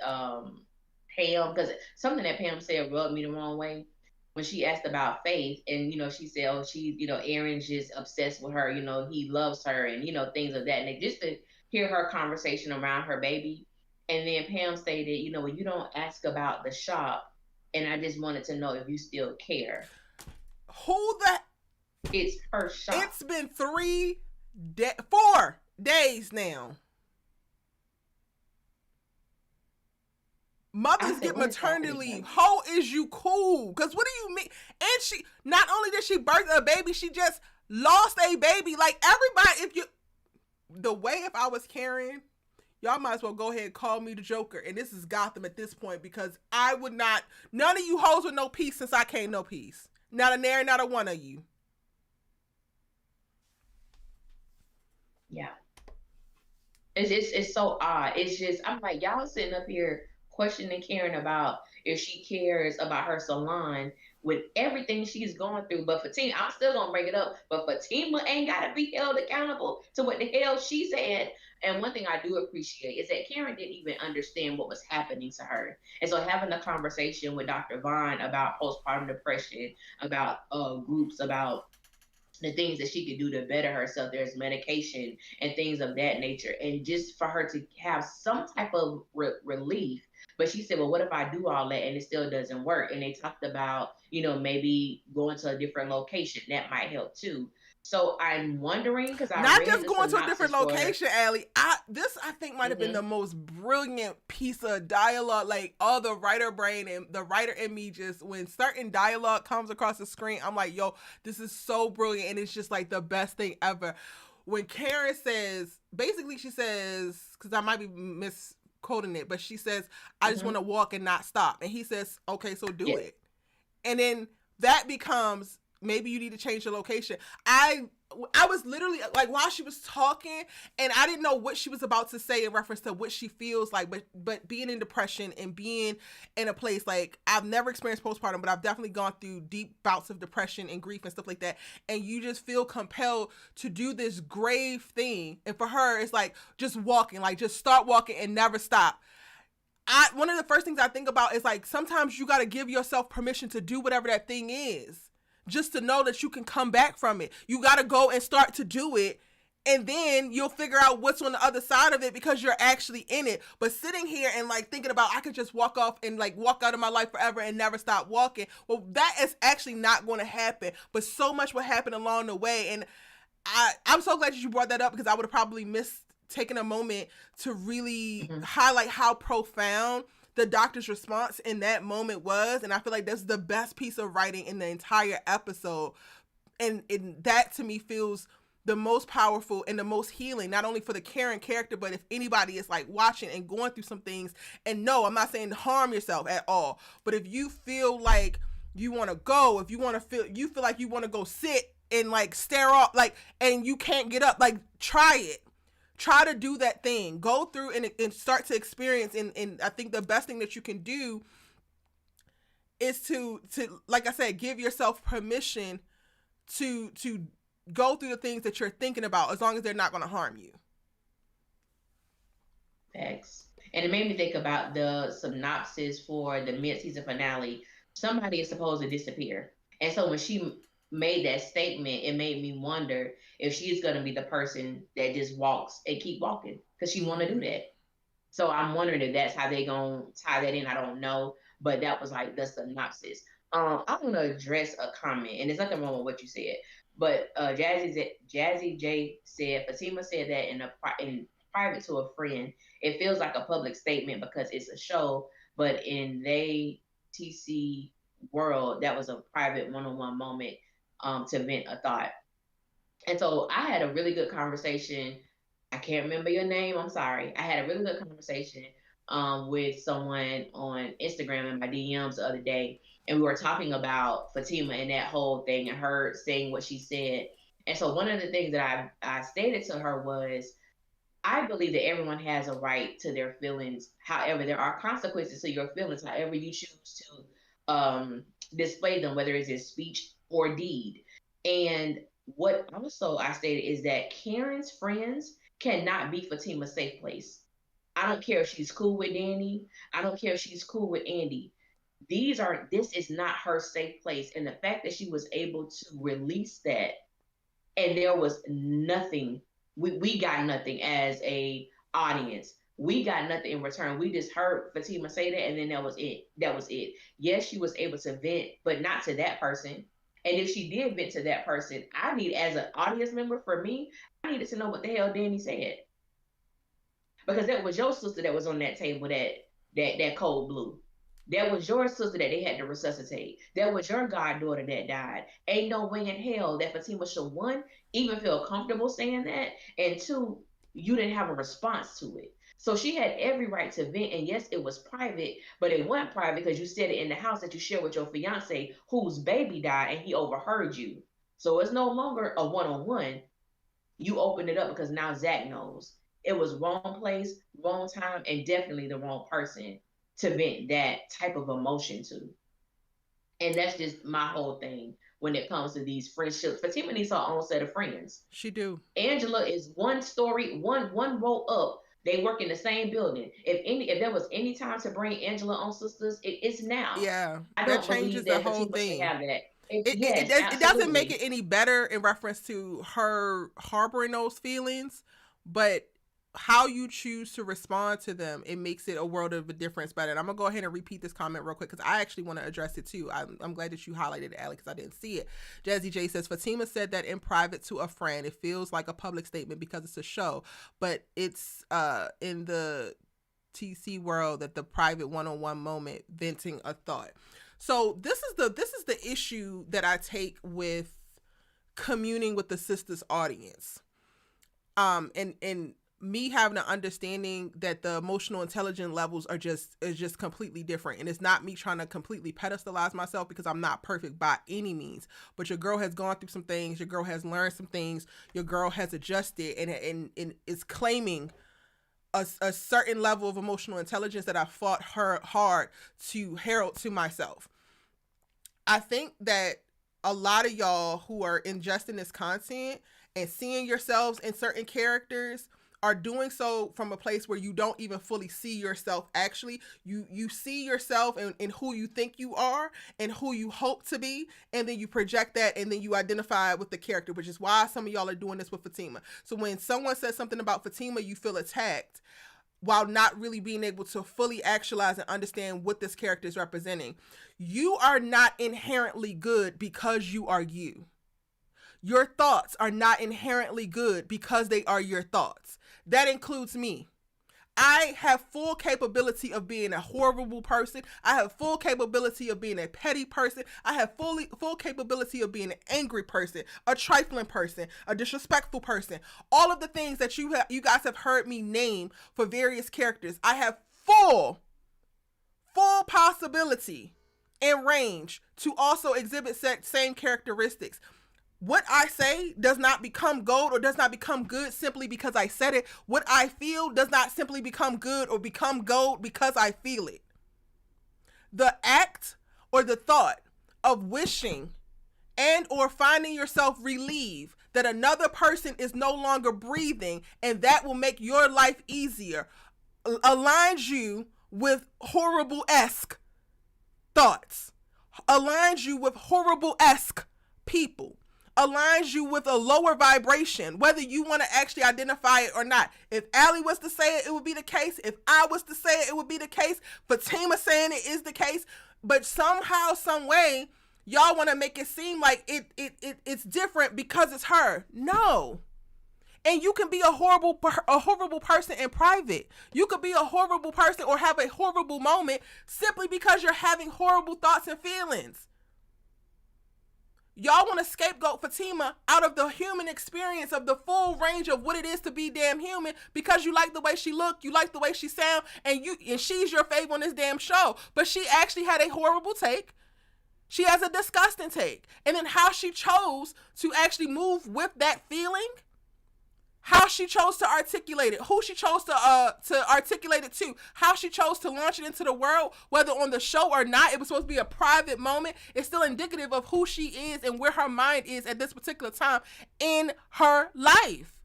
Speaker 2: Pam, because something that Pam said rubbed me the wrong way when she asked about Faith, and she said, oh, she, Aaron's just obsessed with her, he loves her, and things of that, and just to hear her conversation around her baby. And then Pam stated, well, you don't ask about the shop, and I just wanted to know if you still care. It's her shop.
Speaker 1: It's been 4 days now.
Speaker 2: I
Speaker 1: Mothers
Speaker 2: said,
Speaker 1: get
Speaker 2: what is
Speaker 1: maternity
Speaker 2: happening
Speaker 1: leave.
Speaker 2: here?
Speaker 1: How is you cool? Because what do you mean? And she, not only did she birth a baby, she just lost a baby. Like everybody, if you, the way if I was Karen, y'all might as well go ahead and call me the Joker. And this is Gotham at this point because I would not, none of you hoes with no peace since I came no peace. Not a nary, not a one of you.
Speaker 2: Yeah. It's so odd. It's just I'm like y'all sitting up here questioning Karen about if she cares about her salon with everything she's going through. But Fatima, I'm still gonna bring it up. But Fatima ain't gotta be held accountable to what the hell she said. And one thing I do appreciate is that Karen didn't even understand what was happening to her. And so having a conversation with Dr. Vaughn about postpartum depression, about groups, about the things that she could do to better herself. There's medication and things of that nature. And just for her to have some type of relief. But she said, well, what if I do all that and it still doesn't work? And they talked about, maybe going to a different location. That might help too. So I'm wondering, because I
Speaker 1: Not
Speaker 2: read
Speaker 1: just
Speaker 2: the
Speaker 1: going to a different
Speaker 2: synopsis for.
Speaker 1: location, Allie. I think might have been the
Speaker 2: Mm-hmm.
Speaker 1: most brilliant piece of dialogue. Like all the writer brain and the writer in me, just when certain dialogue comes across the screen, I'm like, yo, this is so brilliant, and it's just like the best thing ever. When Karen says, basically, she says, because I might be misquoting it, but she says, I just want
Speaker 2: Mm-hmm.
Speaker 1: to walk and not stop, and he says, okay, so do
Speaker 2: Yes.
Speaker 1: it, and then that becomes maybe you need to change your location. I was literally like while she was talking, and I didn't know what she was about to say in reference to what she feels like, but being in depression and being in a place like I've never experienced postpartum, but I've definitely gone through deep bouts of depression and grief and stuff like that, and you just feel compelled to do this grave thing, and for her it's like just walking, like just start walking and never stop. One of the first things I think about is like sometimes you got to give yourself permission to do whatever that thing is, just to know that you can come back from it. You got to go and start to do it, and then you'll figure out what's on the other side of it because you're actually in it. But sitting here and like thinking about I could just walk off and like walk out of my life forever and never stop walking, well, that is actually not going to happen. But so much will happen along the way, and I'm so glad that you brought that up because I would have probably missed taking a moment to really
Speaker 2: Mm-hmm.
Speaker 1: highlight how profound the doctor's response in that moment was. And I feel like that's the best piece of writing in the entire episode. And that to me feels the most powerful and the most healing, not only for the Karen character, but if anybody is like watching and going through some things. And no, I'm not saying harm yourself at all, but if you feel like you want to go, if you feel like you want to go sit and like stare off, like, and you can't get up, like try it. Try to do that thing. Go through and start to experience. And I think the best thing that you can do is to like I said, give yourself permission to go through the things that you're thinking about, as long as they're not going to harm you.
Speaker 2: Facts. And it made me think about the synopsis for the mid-season finale. Somebody is supposed to disappear. And so when she made that statement, it made me wonder if she's going to be the person that just walks and keep walking because she want to do that. So I'm wondering if that's how they going to tie that in. I don't know. But that was like the synopsis. I want to address a comment, and there's nothing wrong with what you said. But Jazzy J said, Fatima said that in private to a friend. It feels like a public statement because it's a show, but in they TC world, that was a private one-on-one moment to vent a thought. And so I had a really good conversation. I can't remember your name. I'm sorry. I had a really good conversation with someone on Instagram in my DMs the other day, and we were talking about Fatima and that whole thing and her saying what she said. And so one of the things that I stated to her was, I believe that everyone has a right to their feelings. However, there are consequences to your feelings, however you choose to display them, whether it's in speech or deed. And what also I stated is that Karen's friends cannot be Fatima's safe place. I don't care if she's cool with Danny. I don't care if she's cool with Andy. This is not her safe place. And the fact that she was able to release that and there was nothing, we got nothing as a audience. We got nothing in return. We just heard Fatima say that, and then that was it. Yes, she was able to vent, but not to that person. And if she did vent to that person, I need, as an audience member, for me, I needed to know what the hell Danny said, because that was your sister that was on that table that that cold blue. That was your sister that they had to resuscitate. That was your goddaughter that died. Ain't no way in hell that Fatima should, one, even feel comfortable saying that, and two, you didn't have a response to it. So she had every right to vent, and yes, it was private, but it wasn't private because you said it in the house that you share with your fiance, whose baby died, and he overheard you. So it's no longer a one-on-one. You opened it up because now Zach knows. It was wrong place, wrong time, and definitely the wrong person to vent that type of emotion to. And that's just my whole thing when it comes to these friendships. Fatima needs her own set of friends.
Speaker 1: She do.
Speaker 2: Angela is one story, one row up. They work in the same building. If there was any time to bring Angela on Sisters, it's now.
Speaker 1: Yeah,
Speaker 2: I
Speaker 1: that
Speaker 2: don't
Speaker 1: changes
Speaker 2: believe
Speaker 1: the
Speaker 2: that
Speaker 1: whole
Speaker 2: Fatima should
Speaker 1: thing.
Speaker 2: have that.
Speaker 1: It
Speaker 2: Yes,
Speaker 1: does, it doesn't make it
Speaker 2: absolutely.
Speaker 1: any better in reference to her harboring those feelings, but how you choose to respond to them, it makes it a world of a difference better. And I'm gonna go ahead and repeat this comment real quick because I actually want to address it too. I'm glad that you highlighted it, Alex, because I didn't see it. Jazzy J says Fatima said that in private to a friend. It feels like a public statement because it's a show, but it's in the TC world that the private one-on-one moment venting a thought. So this is the issue that I take with communing with the sisters audience. And me having an understanding that the emotional intelligence levels are just completely different. And it's not me trying to completely pedestalize myself because I'm not perfect by any means. But your girl has gone through some things, your girl has learned some things, your girl has adjusted and is claiming a certain level of emotional intelligence that I fought her hard to herald to myself. I think that a lot of y'all who are ingesting this content and seeing yourselves in certain characters are doing so from a place where you don't even fully see yourself. Actually, you see yourself in who you think you are and who you hope to be, and then you project that, and then you identify with the character, which is why some of y'all are doing this with Fatima. So when someone says something about Fatima, you feel attacked while not really being able to fully actualize and understand what this character is representing. You are not inherently good because you are you. Your thoughts are not inherently good because they are your thoughts. That includes me. I have full capability of being a horrible person. I have full capability of being a petty person. I have full capability of being an angry person, a trifling person, a disrespectful person. All of the things that you guys have heard me name for various characters, I have full possibility and range to also exhibit same characteristics. What I say does not become gold or does not become good simply because I said it. What I feel does not simply become good or become gold because I feel it. The act or the thought of wishing and or finding yourself relieved that another person is no longer breathing and that will make your life easier aligns you with horrible-esque thoughts, aligns you with horrible-esque people, aligns you with a lower vibration, whether you want to actually identify it or not. If Allie was to say it, it would be the case. If I was to say it, it would be the case. Fatima saying it is the case. But somehow, some way, y'all want to make it seem like it's different because it's her. No. And you can be a horrible person in private. You could be a horrible person or have a horrible moment simply because you're having horrible thoughts and feelings. Y'all want to scapegoat Fatima out of the human experience of the full range of what it is to be damn human because you like the way she look, you like the way she sound, and she's your fave on this damn show. But she actually had a horrible take. She has a disgusting take. And then how she chose to actually move with that feeling, how she chose to articulate it, who she chose to articulate it to, how she chose to launch it into the world, whether on the show or not, it was supposed to be a private moment. It's still indicative of who she is and where her mind is at this particular time in her life.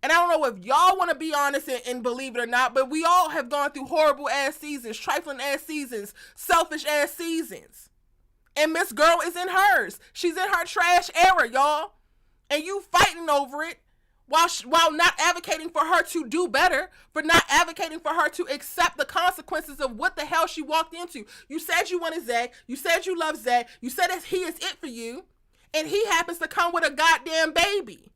Speaker 1: And I don't know if y'all want to be honest and believe it or not, but we all have gone through horrible ass seasons, trifling ass seasons, selfish ass seasons. And Miss Girl is in hers. She's in her trash era, y'all. And you fighting over it. While not advocating for her to do better, for not advocating for her to accept the consequences of what the hell she walked into. You said you wanted Zach. You said you love Zach. You said that he is it for you. And he happens to come with a goddamn baby.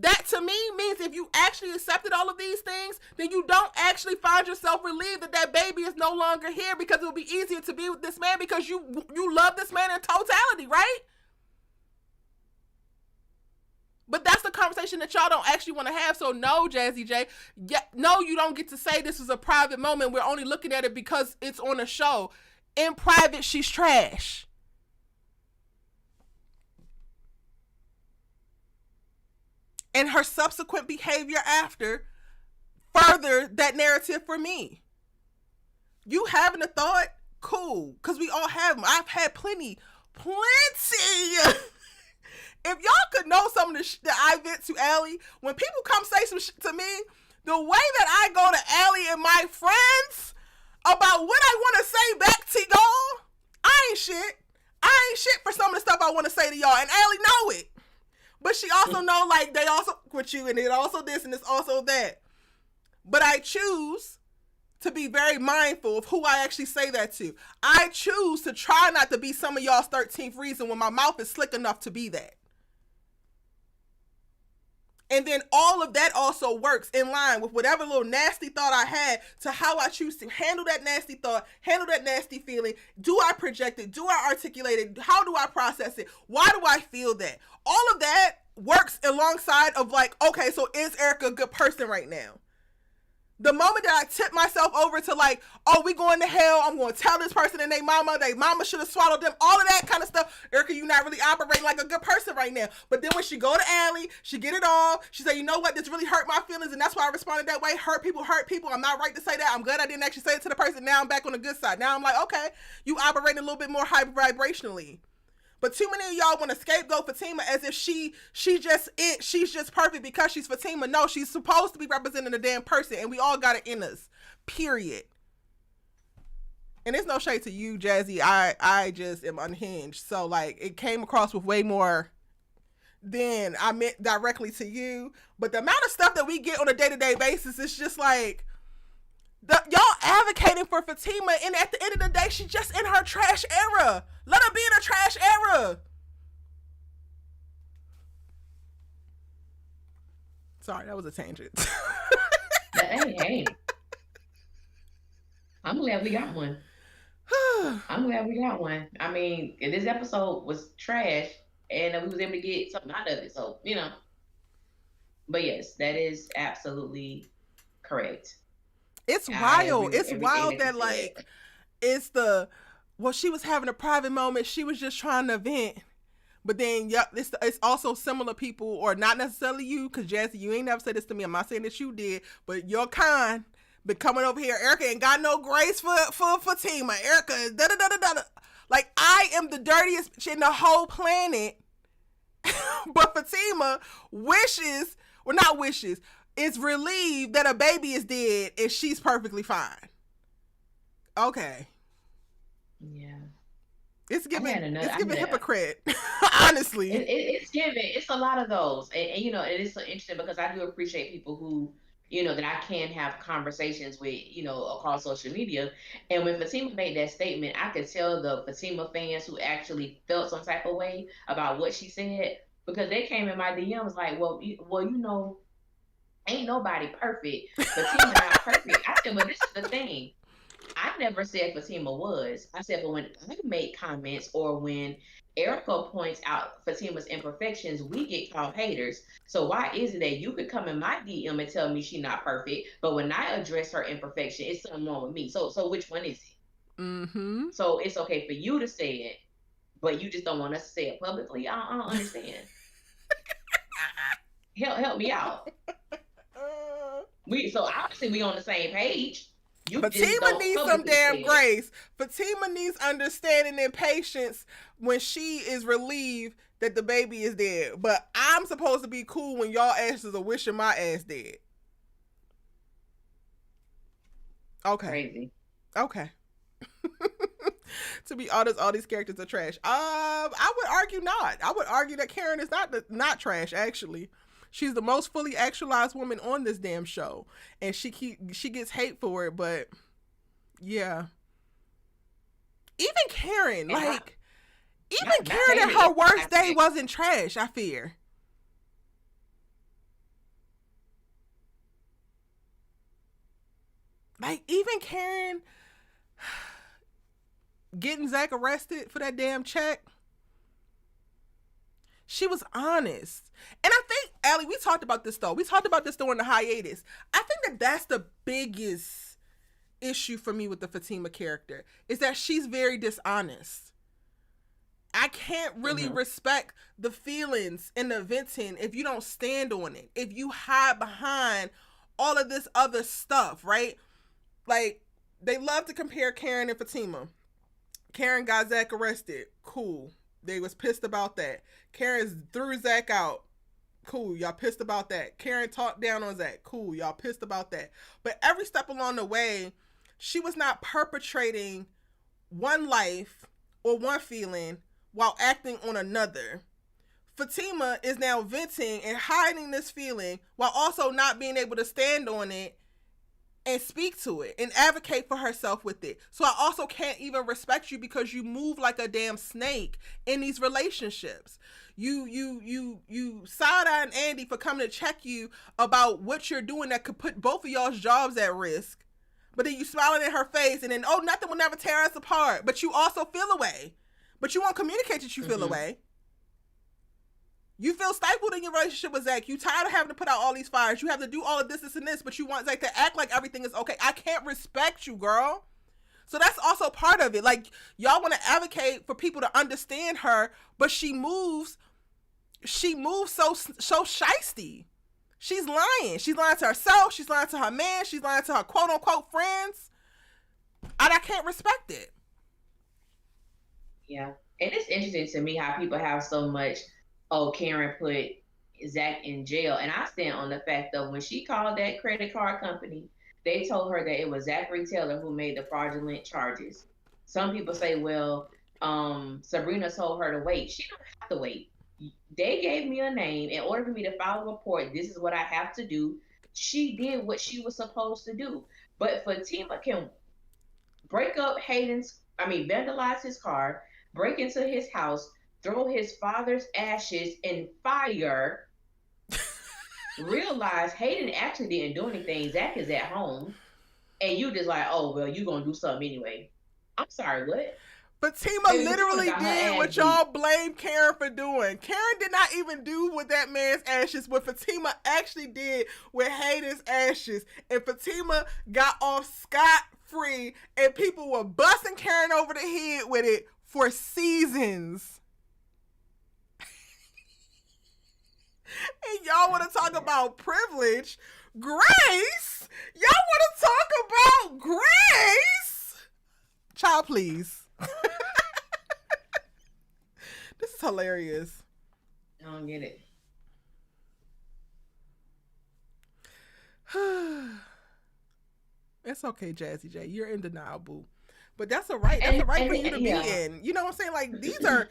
Speaker 1: That to me means if you actually accepted all of these things, then you don't actually find yourself relieved that that baby is no longer here, because it will be easier to be with this man because you love this man in totality, right? But that's the conversation that y'all don't actually want to have. So no, Jazzy J, no, you don't get to say this is a private moment. We're only looking at it because it's on a show. In private, she's trash. And her subsequent behavior after furthered that narrative for me. You having a thought? Cool. Because we all have them. I've had plenty. If y'all could know some of the shit that I vent to Allie, when people come say some shit to me, the way that I go to Allie and my friends about what I want to say back to y'all, I ain't shit. I ain't shit for some of the stuff I want to say to y'all, and Allie know it. But she also know, like, they also with you, and it also this, and it's also that. But I choose to be very mindful of who I actually say that to. I choose to try not to be some of y'all's 13th reason when my mouth is slick enough to be that. And then all of that also works in line with whatever little nasty thought I had to how I choose to handle that nasty thought, handle that nasty feeling. Do I project it? Do I articulate it? How do I process it? Why do I feel that? All of that works alongside of like, okay, so is Erica a good person right now? The moment that I tip myself over to like, oh, we going to hell, I'm going to tell this person and they mama should have swallowed them, all of that kind of stuff. Erica, you not really operating like a good person right now. But then when she go to Allie, she get it all. She say, you know what, this really hurt my feelings, and that's why I responded that way. Hurt people. I'm not right to say that. I'm glad I didn't actually say it to the person. Now I'm back on the good side. Now I'm like, okay, you operating a little bit more high vibrationally. But too many of y'all want to scapegoat Fatima as if she's just perfect because she's Fatima. No, she's supposed to be representing a damn person, and we all got it in us. Period. And it's no shade to you, Jazzy. I just am unhinged. So like it came across with way more than I meant directly to you. But the amount of stuff that we get on a day-to-day basis is just like y'all advocating for Fatima, and at the end of the day, she's just in her trash era. Let her be in her trash era. Sorry, that was a tangent.
Speaker 2: Hey. I'm glad we got one. I mean, this episode was trash, and we was able to get something out of it. So, you know. But yes, that is absolutely correct.
Speaker 1: It's wild. It's wild that like it's she was having a private moment. She was just trying to vent. But then it's also similar people, or not necessarily you, because Jazzy, you ain't never said this to me. I'm not saying that you did, but your kind been coming over here. Erica ain't got no grace for Fatima. Erica is da da da da da. Like, I am the dirtiest bitch in the whole planet. But Fatima is relieved that a baby is dead and she's perfectly fine. Okay.
Speaker 2: Yeah.
Speaker 1: It's giving hypocrite. Honestly.
Speaker 2: It's a lot of those. And you know, it is so interesting because I do appreciate people who, you know, that I can have conversations with, you know, across social media. And when Fatima made that statement, I could tell the Fatima fans who actually felt some type of way about what she said, because they came in my DMs like, well, you know, ain't nobody perfect. Fatima not perfect. I said, well, this is the thing. I never said Fatima was. I said, but when I make comments or when Erica points out Fatima's imperfections, we get called haters. So why is it that you could come in my DM and tell me she's not perfect, but when I address her imperfection, it's something wrong with me? So which one is it?
Speaker 1: Mm-hmm.
Speaker 2: So it's okay for you to say it, but you just don't want us to say it publicly? I don't understand. Help me out. So obviously we on the same page.
Speaker 1: Fatima needs some damn grace. Fatima needs understanding and patience when she is relieved that the baby is dead. But I'm supposed to be cool when y'all asses are wishing my ass dead. Okay.
Speaker 2: Crazy.
Speaker 1: Okay. To be honest, all these characters are trash. I would argue not. I would argue that Karen is not trash, actually. She's the most fully actualized woman on this damn show, and she gets hate for it. But yeah, even Karen, Karen at her worst day wasn't trash. I fear. Like, even Karen getting Zach arrested for that damn check, she was honest. And I think, Allie, we talked about this though. We talked about this during the hiatus. I think that that's the biggest issue for me with the Fatima character, is that she's very dishonest. I can't really respect the feelings and the venting if you don't stand on it. If you hide behind all of this other stuff, right? Like, they love to compare Karen and Fatima. Karen got Zach arrested. Cool. They was pissed about that. Karen threw Zach out. Cool. Y'all pissed about that. Karen talked down on Zach. Cool. Y'all pissed about that. But every step along the way, she was not perpetrating one life or one feeling while acting on another. Fatima is now venting and hiding this feeling while also not being able to stand on it and speak to it and advocate for herself with it. So I also can't even respect you because you move like a damn snake in these relationships. You side-eyeing Andi for coming to check you about what you're doing that could put both of y'all's jobs at risk. But then you smiling in her face and then, oh, nothing will never tear us apart. But you also feel away. But you won't communicate that you feel away. You feel stifled in your relationship with Zach. You tired of having to put out all these fires. You have to do all of this and this, but you want Zach to act like everything is okay. I can't respect you, girl. So that's also part of it. Like, y'all want to advocate for people to understand her, but she moves so shisty. She's lying. She's lying to herself. She's lying to her man. She's lying to her quote unquote friends. And I can't respect it.
Speaker 2: Yeah. And it's interesting to me how people have so much, oh, Karen put Zach in jail. And I stand on the fact that when she called that credit card company, they told her that it was Zachary Taylor who made the fraudulent charges. Some people say, well, Sabrina told her to wait. She don't have to wait. They gave me a name. In order for me to file a report, this is what I have to do. She did what she was supposed to do. But Fatima can vandalize his car, break into his house, throw his father's ashes in fire, realize Hayden actually didn't do anything. Zach is at home. And you just like, oh, well, you going to do something anyway. I'm sorry, what?
Speaker 1: Fatima literally did what y'all blame Karen for doing. Karen did not even do with that man's ashes what Fatima actually did with Hayden's ashes. And Fatima got off scot-free and people were busting Karen over the head with it for seasons. And y'all want to talk about privilege? Grace? Y'all want to talk about Grace? Child, please. This is hilarious.
Speaker 2: I don't get it.
Speaker 1: It's okay, Jazzy J. You're in denial, boo. But that's a right. That's a right for you to be in. You know what I'm saying? Like, these are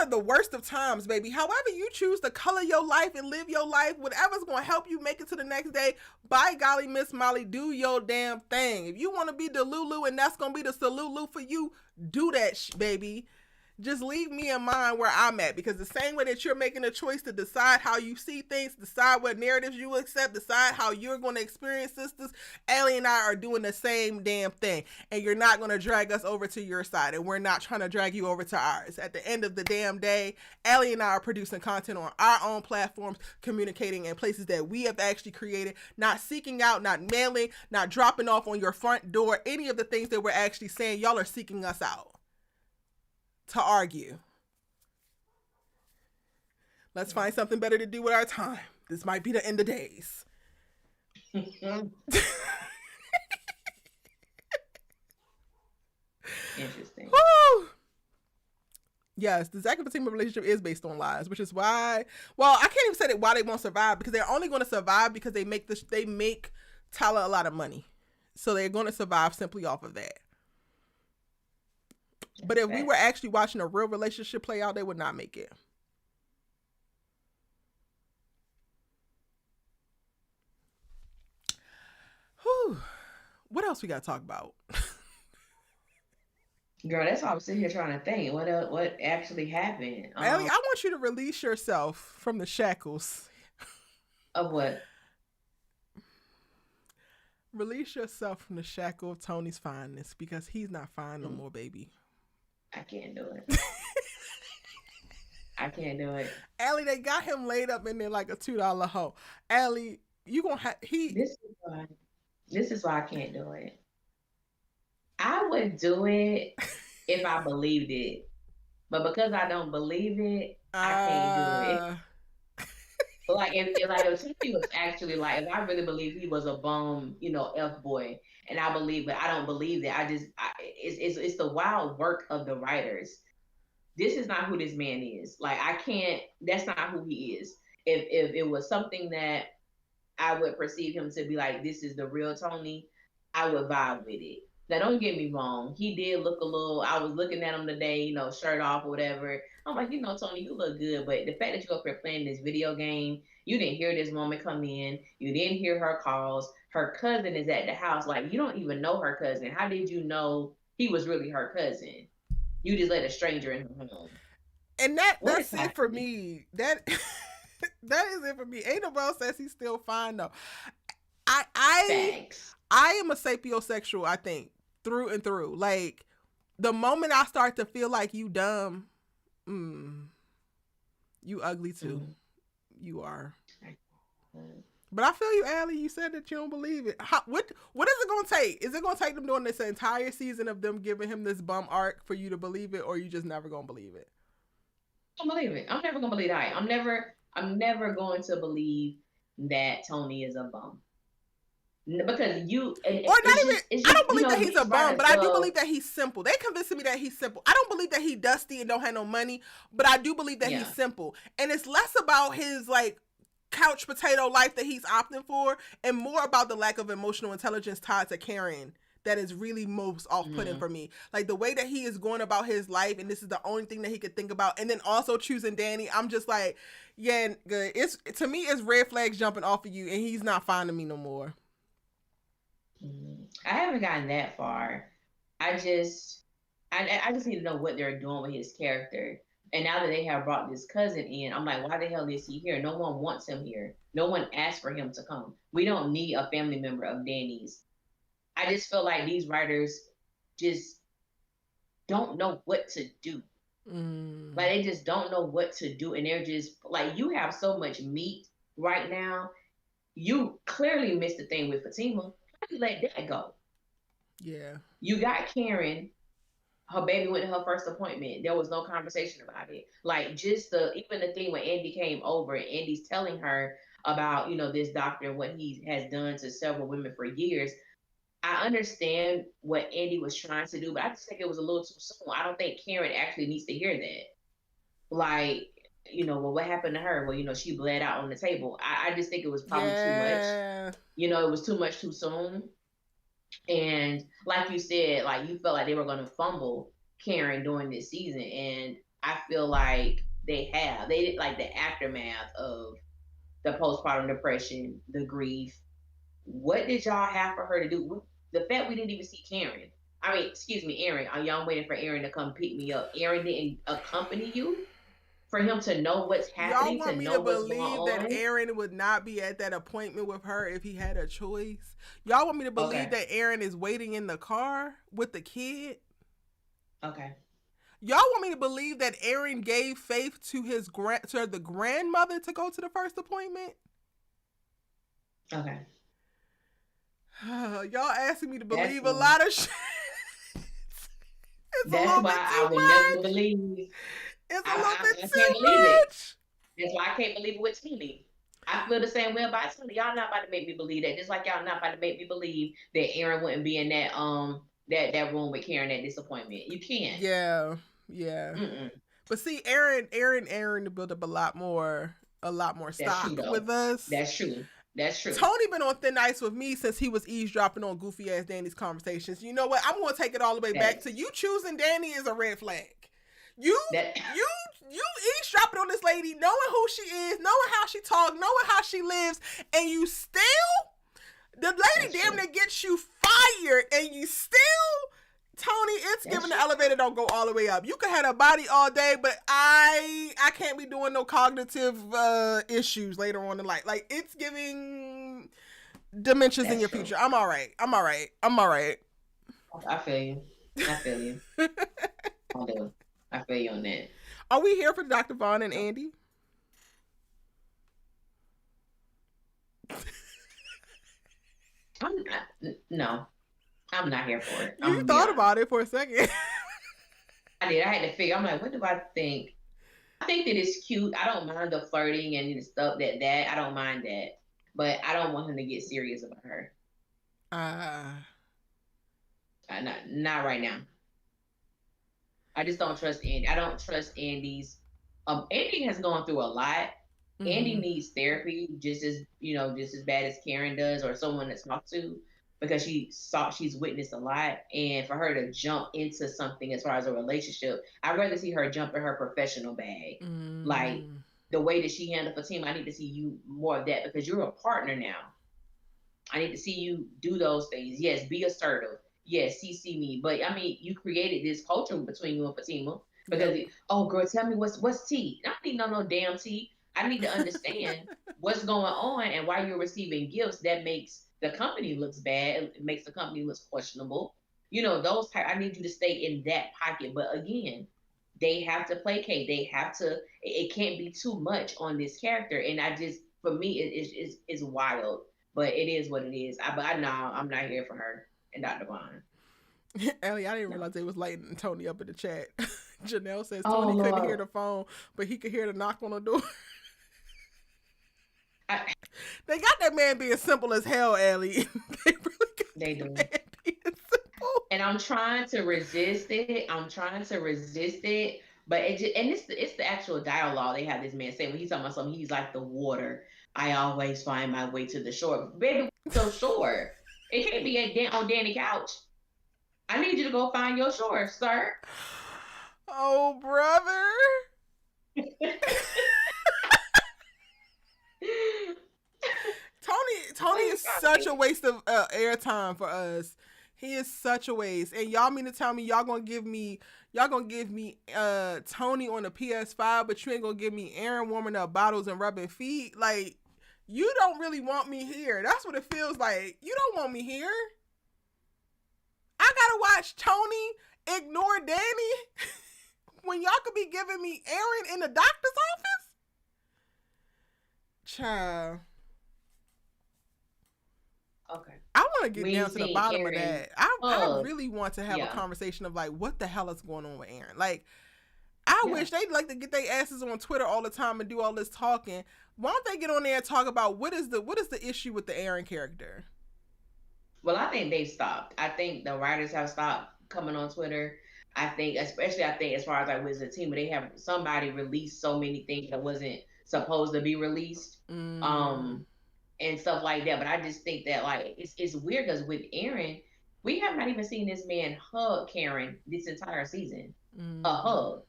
Speaker 1: the worst of times, baby. However you choose to color your life and live your life, whatever's going to help you make it to the next day, by golly, Miss Molly, do your damn thing. If you want to be the Lulu and that's going to be the Salulu for you, do that, baby. Just leave me in mind where I'm at, because the same way that you're making a choice to decide how you see things, decide what narratives you accept, decide how you're going to experience Sistas, Allie and I are doing the same damn thing. And you're not going to drag us over to your side, and we're not trying to drag you over to ours. At the end of the damn day, Allie and I are producing content on our own platforms, communicating in places that we have actually created, not seeking out, not mailing, not dropping off on your front door. Any of the things that we're actually saying, y'all are seeking us out to argue. Let's find something better to do with our time. This might be the end of days.
Speaker 2: Interesting.
Speaker 1: Woo! Yes, the Zach and Fatima relationship is based on lies, which is why, well, I can't even say that why they won't survive, because they're only going to survive because they make Tyler a lot of money. So they're going to survive simply off of that. But if we were actually watching a real relationship play out, they would not make it. Whew. What else we got to talk about?
Speaker 2: Girl, that's why I'm sitting here trying to think. What actually happened?
Speaker 1: Ellie, I want you to release yourself from the shackles.
Speaker 2: Of what?
Speaker 1: Release yourself from the shackle of Tony's fineness because he's not fine no more, baby.
Speaker 2: I can't do it. I can't do it.
Speaker 1: Allie, they got him laid up in there like a $2 hoe. Allie, you gonna have
Speaker 2: This is why I can't do it. I would do it if I believed it, but because I don't believe it, I can't do it. Like if Timothy was actually like, if I really believe he was a bum, F boy, and I believe it, I don't believe that. It's the wild work of the writers. This is not who this man is. Like I can't. That's not who he is. If it was something that I would perceive him to be like, this is the real Tony, I would vibe with it. Now, don't get me wrong. He did look a little, I was looking at him today, shirt off or whatever. I'm like, Tony, you look good. But the fact that you're up here playing this video game, you didn't hear this woman come in. You didn't hear her calls. Her cousin is at the house. Like, you don't even know her cousin. How did you know he was really her cousin? You just let a stranger in her home.
Speaker 1: And that's it for me. That is it for me. Ain't nobody else says he's still fine though. I am a sapiosexual, I think, through and through. Like the moment I start to feel like you dumb, you ugly too. You are. But I feel you, Allie. You said that you don't believe it. What is it going to take? Is it going to take them doing this entire season of them giving him this bum arc for you to believe it, or are you just never going to believe it?
Speaker 2: I don't believe it. I'm never going to believe that. I'm never going to believe that Tony is a bum. Because you...
Speaker 1: Or not even... I don't believe that he's a bum, but I do believe that he's simple. They convinced me that he's simple. I don't believe that he's dusty and don't have no money, but I do believe that he's simple. And it's less about his, like, couch potato life that he's opting for and more about the lack of emotional intelligence tied to Karen that is really most off-putting for me. Like, the way that he is going about his life, and this is the only thing that he could think about, and then also choosing Danny, I'm just like, yeah, good. To me, it's red flags jumping off of you, and he's not finding me no more.
Speaker 2: I haven't gotten that far. I just need to know what they're doing with his character. And now that they have brought this cousin in, I'm like, why the hell is he here? No one wants him here. No one asked for him to come. We don't need a family member of Danny's. I just feel like these writers just don't know what to do. Like, they just don't know what to do. And they're just, like, you have so much meat right now. You clearly missed the thing with Fatima. How do you let that go?
Speaker 1: Yeah.
Speaker 2: You got Karen. Her baby went to her first appointment. There was no conversation about it. Like, just even the thing when Andi came over and Andi's telling her about, this doctor and what he has done to several women for years. I understand what Andi was trying to do, but I just think it was a little too soon. I don't think Karen actually needs to hear that. Like, well, what happened to her? Well, she bled out on the table. I just think it was probably too much. It was too much too soon. And like you said, like you felt like they were going to fumble Karen during this season. And I feel like they did, like, the aftermath of the postpartum depression, the grief. What did y'all have for her to do? The fact we didn't even see Karen. I mean, excuse me, Aaron. Y'all waiting for Aaron to come pick me up? Aaron didn't accompany you for him to know what's happening.
Speaker 1: Y'all want me to believe that Aaron would not be at that appointment with her if he had a choice? Y'all want me to believe that Aaron is waiting in the car with the kid?
Speaker 2: Okay.
Speaker 1: Y'all want me to believe that Aaron gave Faith to the grandmother to go to the first appointment?
Speaker 2: Okay.
Speaker 1: Y'all asking me to believe a lot of shit.
Speaker 2: That's why I would never believe.
Speaker 1: It's a little bit
Speaker 2: too much. That's why I can't believe it with Tony. I feel the same way about Tony. Y'all not about to make me believe that. Just like y'all not about to make me believe that Aaron wouldn't be in that that room with Karen at this appointment. You can't.
Speaker 1: Yeah. Mm-mm. But see, Aaron to build up a lot more stock with us.
Speaker 2: That's true.
Speaker 1: Tony been on thin ice with me since he was eavesdropping on goofy ass Danny's conversations. You know what? I'm gonna take it all the way back to you choosing Danny is a red flag. You eavesdropping on this lady, knowing who she is, knowing how she talks, knowing how she lives, and you still, the lady damn near gets you fired, and you still, Tony, it's giving the elevator don't go all the way up. You can have a body all day, but I can't be doing no cognitive issues later on in life. Like, it's giving dementia's in
Speaker 2: That's
Speaker 1: your
Speaker 2: true.
Speaker 1: future. I'm all right. I'm all right. I'm all right.
Speaker 2: I feel you. I feel you. I do. I feel you on that.
Speaker 1: Are we here for Dr. Vaughn and Andy?
Speaker 2: I'm not, no, I'm not here for it. I'm
Speaker 1: You
Speaker 2: gonna be
Speaker 1: thought
Speaker 2: honest.
Speaker 1: about it for a second.
Speaker 2: I did. I had to figure. I'm like, what do I think? I think that it's cute. I don't mind the flirting and the stuff that I don't mind that, but I don't want him to get serious about her.
Speaker 1: uh,
Speaker 2: Not right now. I just don't trust Andy. I don't trust Andy's. Andy has gone through a lot. Andy
Speaker 1: mm-hmm.
Speaker 2: needs therapy just as just as bad as Karen does, or someone that's talked to, because she's witnessed a lot, and for her to jump into something as far as a relationship, I'd rather see her jump in her professional bag, like
Speaker 1: Mm.
Speaker 2: the way that she handled Fatima. I need to see you more of that because you're a partner now. I need to see you do those things. Yes, be assertive. Yes, CC me. But I mean, you created this culture between you and Fatima
Speaker 1: Yep.
Speaker 2: because oh girl, tell me what's tea. I don't need no damn tea. I need to understand what's going on and why you're receiving gifts that makes the company looks bad. It makes the company looks questionable. Those type. I need you to stay in that pocket. But again, they have to placate. They have to. It can't be too much on this character. And I just, for me, it's wild, but it is what it is. But I know I'm not here for her and Dr. Vaughn.
Speaker 1: Ellie, I didn't
Speaker 2: No.
Speaker 1: realize they was lighting Tony up in the chat. Janelle says
Speaker 2: Oh
Speaker 1: Tony couldn't hear
Speaker 2: Lord.
Speaker 1: the phone, but he could hear the knock on the door.
Speaker 2: I,
Speaker 1: They got that man being simple as hell, Ellie. They really got
Speaker 2: they
Speaker 1: that
Speaker 2: do.
Speaker 1: man being simple.
Speaker 2: And I'm trying to resist it. I'm trying to resist it. But it's the actual dialogue they have this man say when he's talking about something. He's like the water. I always find my way to the shore. Baby, so shore. It can't be on Danny Couch. I need you to go find your shore, sir.
Speaker 1: Oh, brother. Tony is such a waste of airtime for us. He is such a waste. And y'all mean to tell me y'all gonna give me Tony on the PS5, but you ain't gonna give me Aaron warming up bottles and rubbing feet? Like, you don't really want me here. That's what it feels like. You don't want me here. I gotta watch Tony ignore Danny when y'all could be giving me Aaron in the doctor's office? Child.
Speaker 2: Okay.
Speaker 1: I want to get
Speaker 2: When you
Speaker 1: down to the
Speaker 2: seen
Speaker 1: bottom of
Speaker 2: Aaron
Speaker 1: that. I
Speaker 2: hug,
Speaker 1: really want to have a
Speaker 2: yeah,
Speaker 1: conversation of like, what the hell is going on with Aaron? Like, I
Speaker 2: yeah.
Speaker 1: wish they'd like to get their asses on Twitter all the time and do all this talking. Why don't they get on there and talk about what is the issue with the Aaron character?
Speaker 2: Well, I think they've stopped. I think the writers have stopped coming on Twitter. I think as far as like with the team, they have somebody released so many things that wasn't supposed to be released,
Speaker 1: Mm,
Speaker 2: um, and stuff like that. But I just think that like it's weird because with Aaron, we have not even seen this man hug Karen this entire season. A
Speaker 1: mm,
Speaker 2: hug.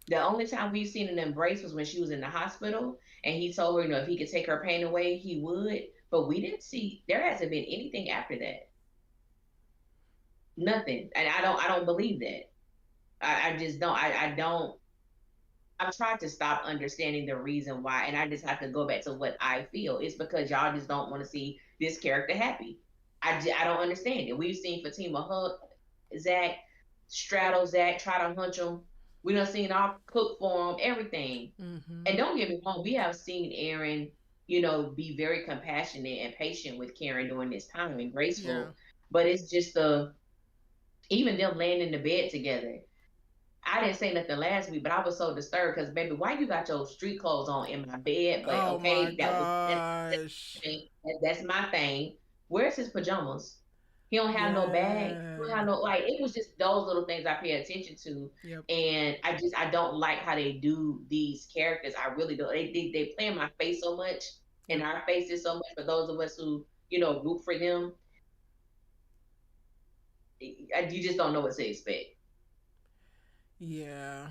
Speaker 2: The only time we've seen an embrace was when she was in the hospital and he told her, if he could take her pain away, he would. But we didn't see, there hasn't been anything after that. Nothing. And I don't believe that. I just don't. I don't. I've tried to stop understanding the reason why, and I just have to go back to what I feel. It's because y'all just don't want to see this character happy. I don't understand it. We've seen Fatima hug Zach, straddle Zach, try to hunch him. We done seen all cook for him, everything.
Speaker 1: mm-hmm.
Speaker 2: And don't get me wrong, we have seen Aaron, be very compassionate and patient with Karen during this time and
Speaker 1: Yeah.
Speaker 2: graceful. But it's just even them laying in the bed together. I didn't say nothing last week, but I was so disturbed because baby, why you got your street clothes on in my bed? But
Speaker 1: Oh my
Speaker 2: okay,
Speaker 1: gosh.
Speaker 2: that's my thing. Where's his pajamas? He don't have no bag. He don't
Speaker 1: Yeah.
Speaker 2: have no like. It was just those little things I pay attention to,
Speaker 1: Yep.
Speaker 2: and I don't like how they do these characters. I really don't. They play in my face so much, in
Speaker 1: Yep.
Speaker 2: our faces so much for those of us who root for them. You just don't know what to expect.
Speaker 1: Yeah.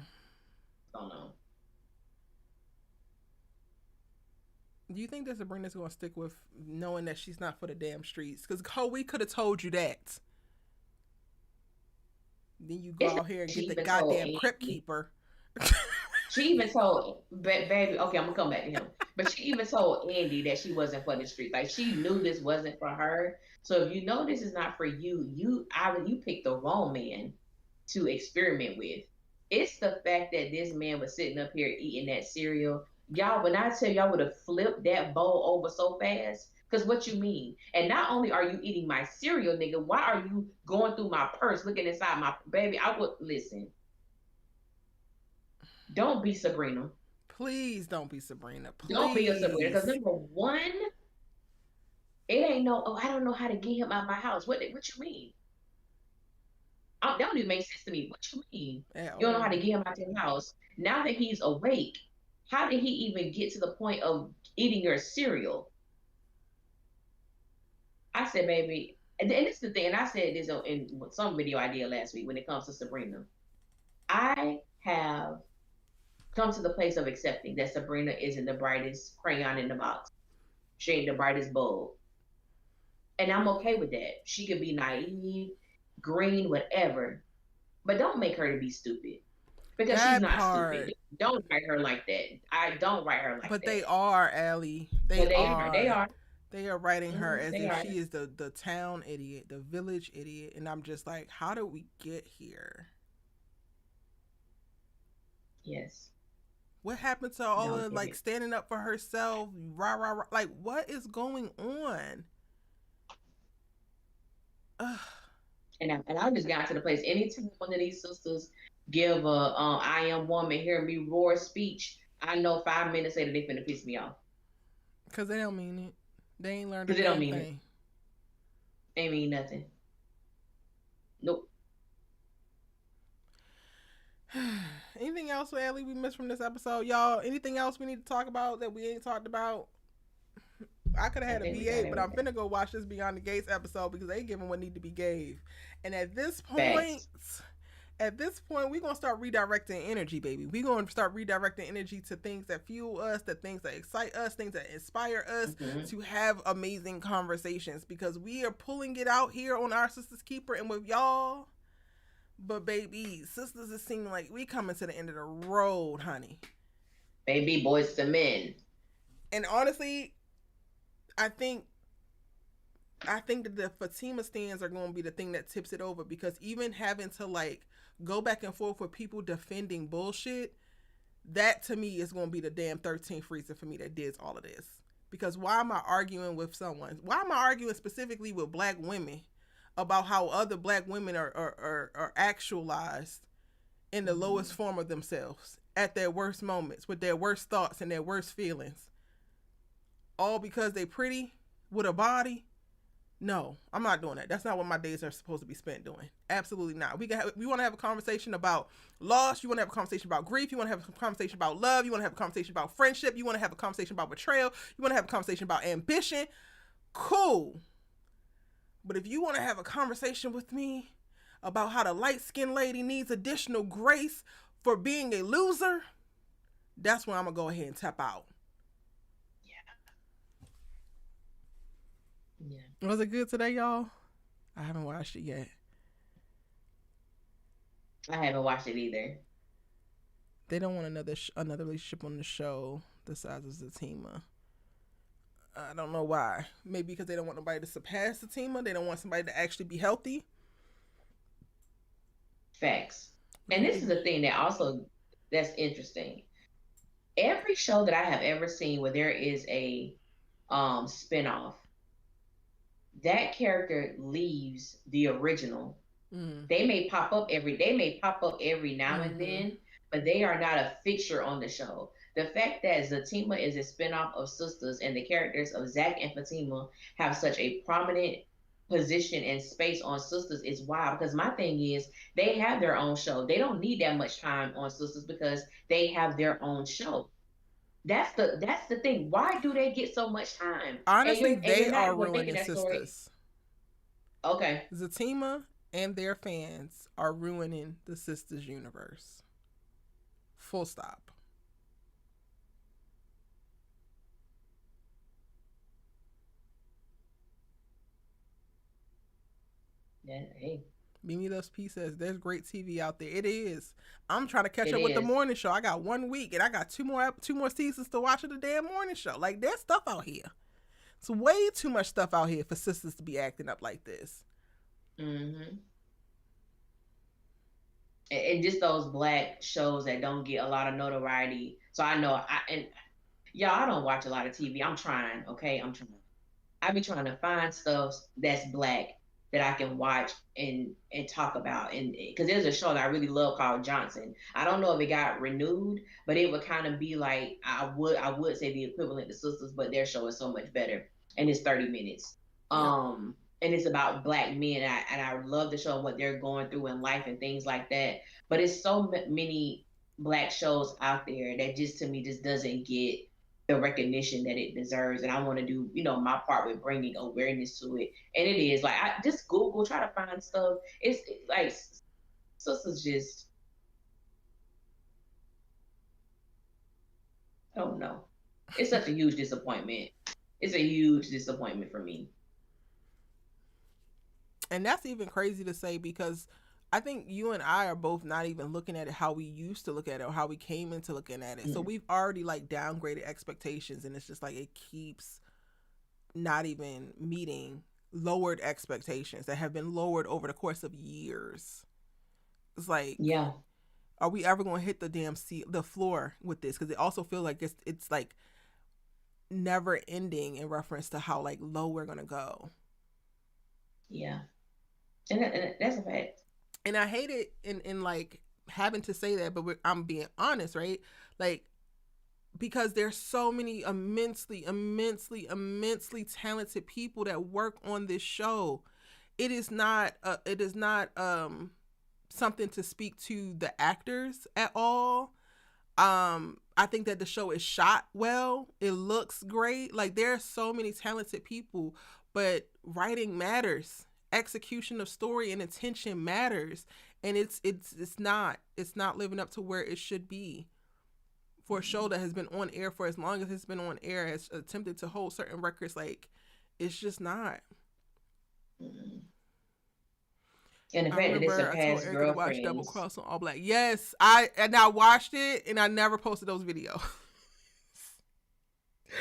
Speaker 2: Don't know.
Speaker 1: Do you think that Sabrina's gonna stick with knowing that she's not for the damn streets? Because we could have told you that. Then you go
Speaker 2: It's
Speaker 1: out here and
Speaker 2: she
Speaker 1: get the
Speaker 2: even told
Speaker 1: goddamn crypt
Speaker 2: Andy.
Speaker 1: keeper.
Speaker 2: She even told baby. Okay, I'm gonna come back to him. But she even told Andy that she wasn't for the street. Like she knew this wasn't for her. So if you know this is not for you, you picked the wrong man to experiment with. It's the fact that this man was sitting up here eating that cereal. Y'all, when I tell you I would have flipped that bowl over so fast. Cause what you mean? And not only are you eating my cereal, nigga, why are you going through my purse, looking inside my baby? I would listen. Don't be Sabrina.
Speaker 1: Please don't be Sabrina.
Speaker 2: Don't be a Sabrina. Because
Speaker 1: Please.
Speaker 2: number one, it ain't no. Oh, I don't know how to get him out of my house. What you mean? That don't even make sense to me. What you mean?
Speaker 1: At
Speaker 2: You don't know how to
Speaker 1: all.
Speaker 2: get him out your house. Now that he's awake, how did he even get to the point of eating your cereal? I said, baby, and this is the thing, and I said this in some video I did last week when it comes to Sabrina. I have come to the place of accepting that Sabrina isn't the brightest crayon in the box. She ain't the brightest bulb. And I'm okay with that. She could be naive, green, whatever. But don't make her to be stupid. Because she's
Speaker 1: That
Speaker 2: not stupid.
Speaker 1: part.
Speaker 2: Don't write her like that. I don't write her like
Speaker 1: But they
Speaker 2: that.
Speaker 1: are, Allie. They
Speaker 2: But they are. They
Speaker 1: are.
Speaker 2: are.
Speaker 1: They are writing her as
Speaker 2: They
Speaker 1: if
Speaker 2: are.
Speaker 1: she is the town idiot, the village idiot. And I'm just like, how did we get here?
Speaker 2: Yes.
Speaker 1: What happened to all
Speaker 2: Don't
Speaker 1: of
Speaker 2: get
Speaker 1: like
Speaker 2: it.
Speaker 1: standing up for herself? Rah, rah, rah. Like, what is going on? Ugh.
Speaker 2: And I just got to the place. Anytime one of these sisters give a I am woman, hear me roar speech, I know 5 minutes later they finna piss me off.
Speaker 1: Because they don't mean it. They ain't learned a
Speaker 2: Because they don't
Speaker 1: damn
Speaker 2: mean it.
Speaker 1: thing.
Speaker 2: They mean nothing. Nope.
Speaker 1: Anything else, Allie, we missed from this episode? Y'all, anything else we need to talk about that we ain't talked about? I could have
Speaker 2: I
Speaker 1: had a
Speaker 2: think we got
Speaker 1: V8, but I'm
Speaker 2: everything.
Speaker 1: finna go watch this Beyond the Gates episode because they giving what need to be gave. And
Speaker 2: Facts.
Speaker 1: at this point, we're gonna start redirecting energy, baby. We're gonna start redirecting energy to things that fuel us, to things that excite us, things that inspire us
Speaker 2: Mm-hmm.
Speaker 1: to have amazing conversations because we are pulling it out here on our Sisters Keeper and with y'all. But baby, sisters, it seems like we coming to the end of the road, honey.
Speaker 2: Baby boys to men.
Speaker 1: And honestly, I think that the Fatima stands are going to be the thing that tips it over because even having to like go back and forth with people defending bullshit, that to me is going to be the damn 13th reason for me that did all of this. Because why am I arguing with someone? Why am I arguing specifically with black women about how other black women are actualized in the lowest form of themselves at their worst moments with their worst thoughts and their worst feelings? All because they pretty with a body? No, I'm not doing that. That's not what my days are supposed to be spent doing. Absolutely not. We want to have a conversation about loss. You want to have a conversation about grief. You want to have a conversation about love. You want to have a conversation about friendship. You want to have a conversation about betrayal. You want to have a conversation about ambition. Cool. But if you want to have a conversation with me about how the light-skinned lady needs additional grace for being a loser, that's when I'm going to go ahead and tap out.
Speaker 2: Yeah.
Speaker 1: Was it good today, y'all? I haven't watched it yet.
Speaker 2: I haven't watched it either.
Speaker 1: They don't want another relationship on the show the size of Zatima. I don't know why. Maybe because they don't want nobody to surpass Zatima. They don't want somebody to actually be healthy.
Speaker 2: Facts. And this is the thing that also that's interesting. Every show that I have ever seen where there is a spinoff, that character leaves the original.
Speaker 1: Mm.
Speaker 2: They may pop up every now and
Speaker 1: Mm-hmm.
Speaker 2: then, but they are not a fixture on the show. The fact that Zatima is a spinoff of Sistas and the characters of Zach and Fatima have such a prominent position and space on Sistas is wild. Because my thing is, they have their own show. They don't need that much time on Sistas because they have their own show. That's the thing. Why do they get so much time? And
Speaker 1: Honestly,
Speaker 2: you're
Speaker 1: they
Speaker 2: not
Speaker 1: are
Speaker 2: even
Speaker 1: ruining
Speaker 2: thinking that story.
Speaker 1: Sisters.
Speaker 2: Okay.
Speaker 1: Zatima and their fans are ruining the Sisters universe. Full stop.
Speaker 2: Yeah, hey.
Speaker 1: Mimi Loves P says there's great TV out there. It is. I'm trying to catch
Speaker 2: It
Speaker 1: up with the
Speaker 2: is.
Speaker 1: morning show. I got 1 week and I got two more seasons to watch of the damn morning show. Like there's stuff out here. It's way too much stuff out here for sisters to be acting up like this.
Speaker 2: Mm-hmm. And just those black shows that don't get a lot of notoriety. So I know and y'all, I don't watch a lot of TV. I'm trying, okay? I'm trying. I be trying to find stuff that's black that I can watch and talk about. And because there's a show that I really love called Johnson. I don't know if it got renewed, but it would kind of be like I would say the equivalent to Sisters, but their show is so much better, and it's 30 minutes.
Speaker 1: Yep.
Speaker 2: And it's about black men, and I love the show and what they're going through in life and things like that. But it's so many black shows out there that just to me just doesn't get the recognition that it deserves, and I want to do my part with bringing awareness to it. And it is like I just Google, try to find stuff. It's like Sisters just, I don't know. It's such a huge disappointment. It's a huge disappointment for me.
Speaker 1: And that's even crazy to say because I think you and I are both not even looking at it how we used to look at it or how we came into looking at it. So
Speaker 2: Mm.
Speaker 1: we've already like downgraded expectations and it's just like it keeps not even meeting lowered expectations that have been lowered over the course of years. It's like,
Speaker 2: Yeah,
Speaker 1: are we ever going to hit the damn the floor with this? Because it also feels like it's like never ending in reference to how like low we're going to go.
Speaker 2: yeah, and that's a fact.
Speaker 1: And I hate it in like having to say that, but I'm being honest, right? Like because there's so many immensely talented people that work on this show. It is not something to speak to the actors at all. I think that the show is shot well. It looks great. Like there are so many talented people, but writing matters. Execution of story and attention matters, and it's not living up to where it should be for a show that has been on air for as long as it's been on air, has attempted to hold certain records. Like it's just not.
Speaker 2: Mm. And the
Speaker 1: I
Speaker 2: fact that it's a
Speaker 1: remember I told
Speaker 2: past
Speaker 1: Erica to watch Double
Speaker 2: girlfriends.
Speaker 1: Cross on All Black. Yes, I watched it and I never posted those videos.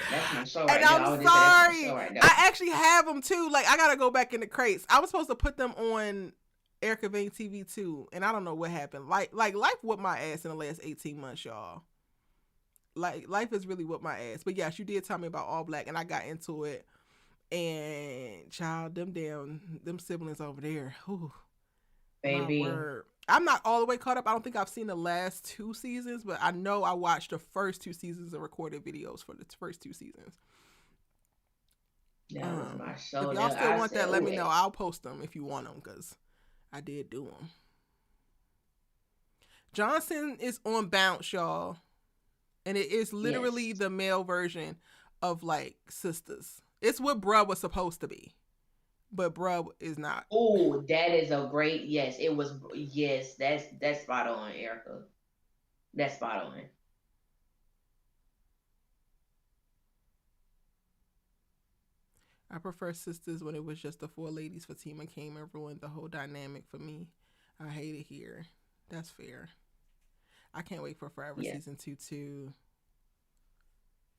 Speaker 2: That's my show
Speaker 1: And
Speaker 2: right there.
Speaker 1: I'm
Speaker 2: I would just say that's my show
Speaker 1: sorry.
Speaker 2: right there.
Speaker 1: I actually have them too. Like I gotta go back in the crates. I was supposed to put them on Erica Vane TV too, and I don't know what happened. Like life whooped my ass in the last 18 months, y'all. Like life has really whooped my ass. But yes, you did tell me about All Black, and I got into it. And child, them siblings over there. Whew, my
Speaker 2: Baby.
Speaker 1: word. I'm not all the way caught up. I don't think I've seen the last 2 seasons, but I know I watched the first 2 seasons of recorded videos for the first 2 seasons.
Speaker 2: That was my
Speaker 1: If
Speaker 2: show.
Speaker 1: y'all
Speaker 2: That
Speaker 1: still
Speaker 2: I
Speaker 1: want
Speaker 2: said,
Speaker 1: that, let
Speaker 2: oh,
Speaker 1: me know. I'll post them if you want them because I did do them. Johnson is on Bounce, y'all, and it is literally
Speaker 2: yes.
Speaker 1: the male version of like Sisters. It's what Bruh was supposed to be, but Bruh is not.
Speaker 2: Oh, that is a great yes. It was yes. That's spot on, Erica. That's spot on.
Speaker 1: I prefer Sisters when it was just the four ladies. Fatima came and ruined the whole dynamic for me. I hate it here. That's fair. I can't wait for Forever
Speaker 2: Yeah.
Speaker 1: season 2 too.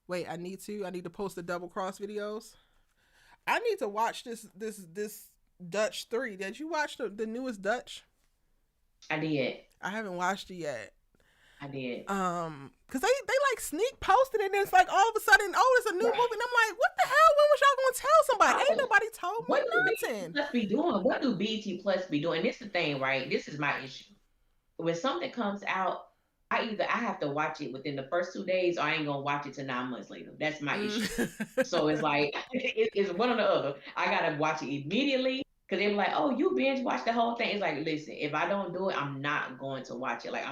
Speaker 1: Wait, I need to post the double cross videos. I need to watch this Dutch 3. Did you watch the newest Dutch?
Speaker 2: I did.
Speaker 1: I haven't watched it yet.
Speaker 2: I did.
Speaker 1: Cause they like sneak posted it and it's like all of a sudden, oh, it's a new movie, and I'm like, what the hell? When was y'all gonna tell somebody? Ain't
Speaker 2: Oh,
Speaker 1: nobody told me
Speaker 2: what do BT
Speaker 1: nothing.
Speaker 2: Plus be doing? What do BT Plus be doing? This is the thing, right? This is my issue. When something comes out, I have to watch it within the first 2 days, or I ain't gonna watch it till 9 months later. That's my issue. So it's like it's one or the other. I gotta watch it immediately because they're like, "Oh, you binge watch the whole thing." It's like, listen, if I don't do it, I'm not going to watch it. Like